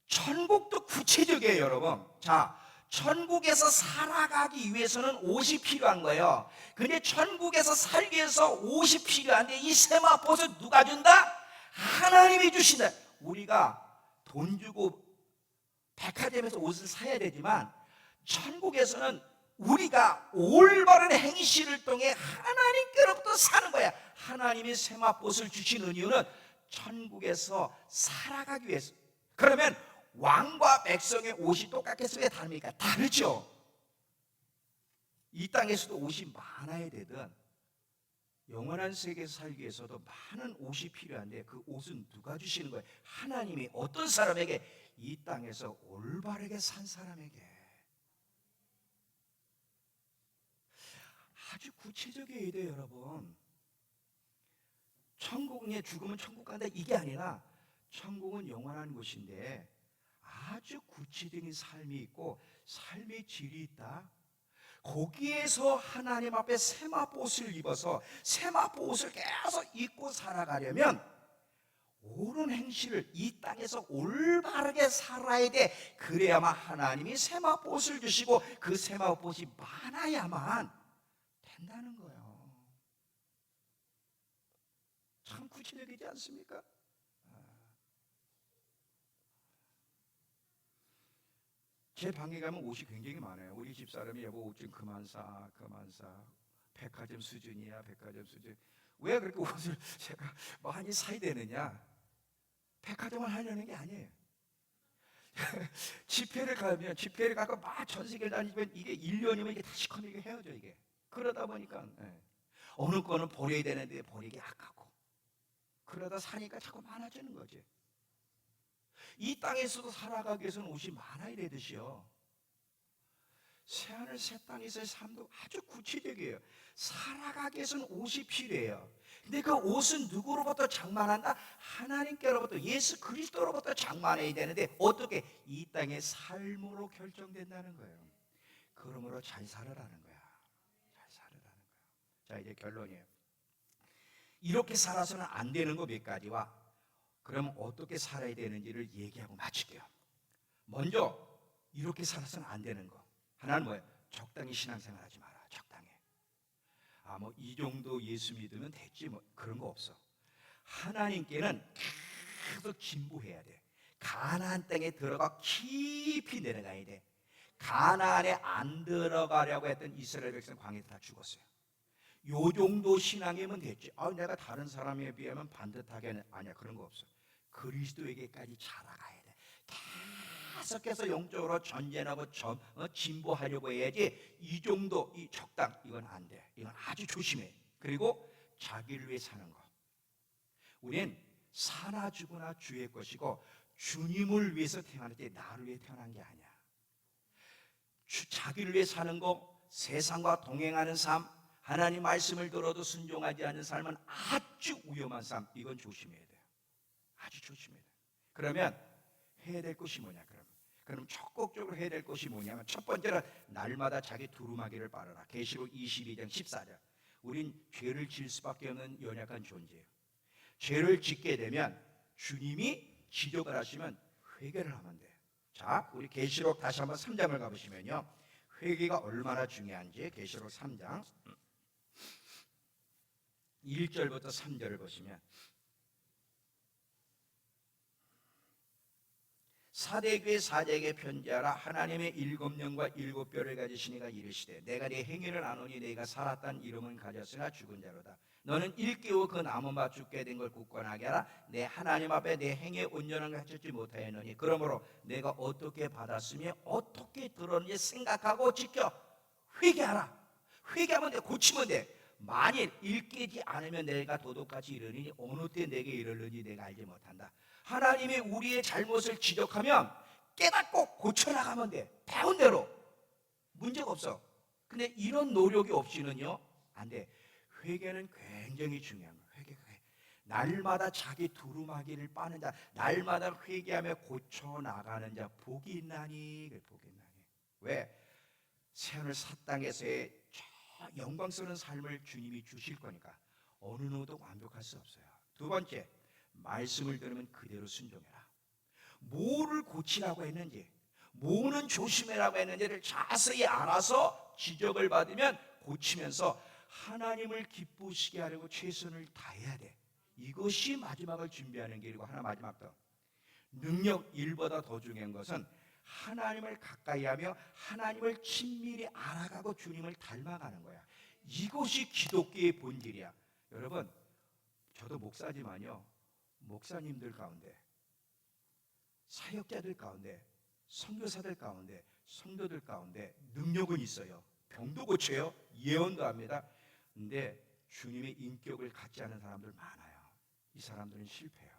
천국도 구체적이에요, 여러분. 자, 천국에서 살아가기 위해서는 옷이 필요한 거예요. 근데 천국에서 살기 위해서 옷이 필요한데 이 세마포옷을 누가 준다? 하나님이 주신다. 우리가 돈 주고 백화점에서 옷을 사야 되지만 천국에서는 우리가 올바른 행실을 통해 하나님께로부터 사는 거야. 하나님이 세마포옷을 주시는 이유는 천국에서 살아가기 위해서. 그러면 왕과 백성의 옷이 똑같겠어요? 왜 다릅니까? 다르죠. 이 땅에서도 옷이 많아야 되든 영원한 세계에서 살기 위해서도 많은 옷이 필요한데 그 옷은 누가 주시는 거예요? 하나님이. 어떤 사람에게? 이 땅에서 올바르게 산 사람에게. 아주 구체적이어야 돼요, 여러분. 천국에 죽으면 천국 간다 이게 아니라 천국은 영원한 곳인데 아주 구체적인 삶이 있고 삶의 질이 있다. 거기에서 하나님 앞에 세마포옷을 입어서 세마포옷을 계속 입고 살아가려면 옳은 행실을 이 땅에서 올바르게 살아야 돼. 그래야만 하나님이 세마포옷을 주시고 그 세마포옷이 많아야만 된다는 거예요. 참 구체적이지 않습니까? 제 방에 가면 옷이 굉장히 많아요. 우리 집사람이 여보 옷 좀 그만 사, 그만 사. 백화점 수준이야, 백화점 수준. 왜 그렇게 옷을 제가 많이 사야 되느냐? 백화점을 하려는 게 아니에요. 집회를 가고 막 전 세계를 다니면 이게 1년이면 이게 다시 커미게 헤어져 이게. 그러다 보니까 어느 거는 버려야 되는데 버리기 아깝고 그러다 사니까 자꾸 많아지는 거지. 이 땅에서도 살아가기 위해서는 옷이 많아야 되듯이요. 새하늘 새 땅에서의 삶도 아주 구체적이에요. 살아가기 위해서는 옷이 필요해요. 근데 그 옷은 누구로부터 장만한다? 하나님께로부터, 예수 그리스도로부터 장만해야 되는데 어떻게? 이 땅의 삶으로 결정된다는 거예요. 그러므로 잘 살아라는 거야. 잘 살아라는 거야. 자, 이제 결론이에요. 이렇게 살아서는 안 되는 거 몇 가지와 그럼 어떻게 살아야 되는지를 얘기하고 마칠게요. 먼저 이렇게 살아서는 안 되는 거 하나는 뭐예요? 적당히 신앙생활 하지 마라. 적당히. 뭐 이 정도 예수 믿으면 됐지 뭐 그런 거 없어. 하나님께는 계속 진보해야 돼. 가나안 땅에 들어가 깊이 내려가야 돼. 가나안에 안 들어가려고 했던 이스라엘 백성 광야에서 다 죽었어요. 요 정도 신앙이면 됐지. 내가 다른 사람에 비하면 반듯하게 아니야. 그런 거 없어. 그리스도에게까지 자라가야 돼. 계속해서 영적으로 전진하고 진보하려고 해야지. 이 정도, 이 적당, 이건 안 돼. 이건 아주 조심해. 그리고 자기를 위해 사는 거. 우린 사나 죽으나 주의 것이고 주님을 위해서 태어났지 나를 위해 태어난 게 아니야. 자기를 위해 사는 거, 세상과 동행하는 삶, 하나님 말씀을 들어도 순종하지 않는 삶은 아주 위험한 삶. 이건 조심해야 돼요. 아주 조심해야 돼요. 그러면 해야 될 것이 뭐냐? 그럼 적극적으로 해야 될 것이 뭐냐면 첫 번째는 날마다 자기 두루마기를 빨아라. 계시록 22장 14절. 우린 죄를 지을 수밖에 없는 연약한 존재예요. 죄를 짓게 되면 주님이 지적을 하시면 회개를 하면 돼요. 자, 우리 계시록 다시 한번 3장을 가보시면요. 회개가 얼마나 중요한지 계시록 3장 1절부터 3절을 보시면 사대교회 사제에게 편지하라. 하나님의 7영과 7뼈를 가지시니가 이르시되 내가 네 행위를 아노니 네가 살았다는 이름은 가졌으나 죽은 자로다. 너는 일깨워 그 남은 바 죽게 된 걸 굳건하게 하라. 내 하나님 앞에 내 행위의 온전한 걸 갖추지 못하였노니 그러므로 내가 어떻게 받았으며 어떻게 들었는지 생각하고 지켜 회개하라. 회개하면 돼. 고치면 돼. 만일 일깨지 않으면 내가 도둑같이 이르니 어느 때 내게 이르는지 내가 알지 못한다. 하나님이 우리의 잘못을 지적하면 깨닫고 고쳐나가면 돼. 배운 대로 문제가 없어. 근데 이런 노력이 없이는요 안 돼. 회개는 굉장히 중요한 거야. 회개. 날마다 자기 두루마기를 빠는 자, 날마다 회개하며 고쳐나가는 자 복이 있나니. 복이 있나니. 왜? 새하늘 새 땅에서의 영광스러운 삶을 주님이 주실 거니까 어느 누구도 완벽할 수 없어요. 두 번째, 말씀을 들으면 그대로 순종해라. 뭐를 고치라고 했는지, 뭐는 조심해라고 했는지를 자세히 알아서 지적을 받으면 고치면서 하나님을 기쁘시게 하려고 최선을 다해야 돼. 이것이 마지막을 준비하는 길이고, 하나 마지막 더 능력 일보다 더 중요한 것은 하나님을 가까이 하며 하나님을 친밀히 알아가고 주님을 닮아가는 거야. 이것이 기독교의 본질이야. 여러분, 저도 목사지만요, 목사님들 가운데, 사역자들 가운데, 선교사들 가운데, 성도들 가운데 능력은 있어요. 병도 고쳐요. 예언도 합니다. 근데 주님의 인격을 갖지 않은 사람들 많아요. 이 사람들은 실패해요.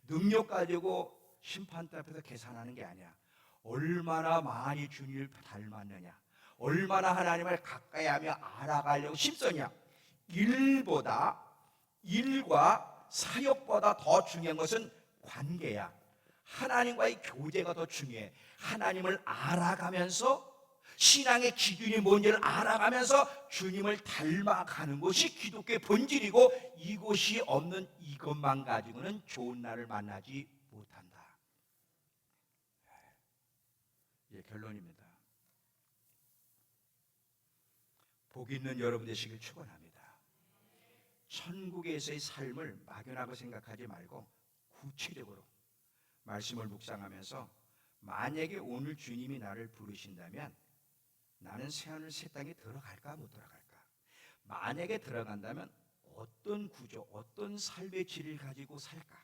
능력 가지고 심판대 앞에서 계산하는 게 아니야. 얼마나 많이 주님을 닮았느냐, 얼마나 하나님을 가까이 하며 알아가려고 힘쓰냐. 일과 사역보다 더 중요한 것은 관계야. 하나님과의 교제가 더 중요해. 하나님을 알아가면서 신앙의 기준이 뭔지를 알아가면서 주님을 닮아가는 것이 기독교의 본질이고, 이것이 없는 이것만 가지고는 좋은 날을 만나지 못한다. 예, 결론입니다. 복 있는 여러분 되시길 축원합니다. 천국에서의 삶을 막연하고 생각하지 말고 구체적으로 말씀을 묵상하면서 만약에 오늘 주님이 나를 부르신다면 나는 새하늘 새 땅에 들어갈까 못 들어갈까? 만약에 들어간다면 어떤 구조, 어떤 삶의 질을 가지고 살까?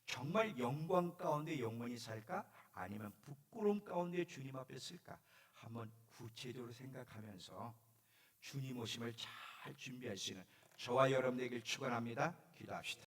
정말 영광 가운데 영원히 살까? 아니면 부끄러움 가운데 주님 앞에 쓸까? 한번 구체적으로 생각하면서 주님 오심을 잘 준비할 수 있는 저와 여러분 되길 축원합니다. 기도합시다.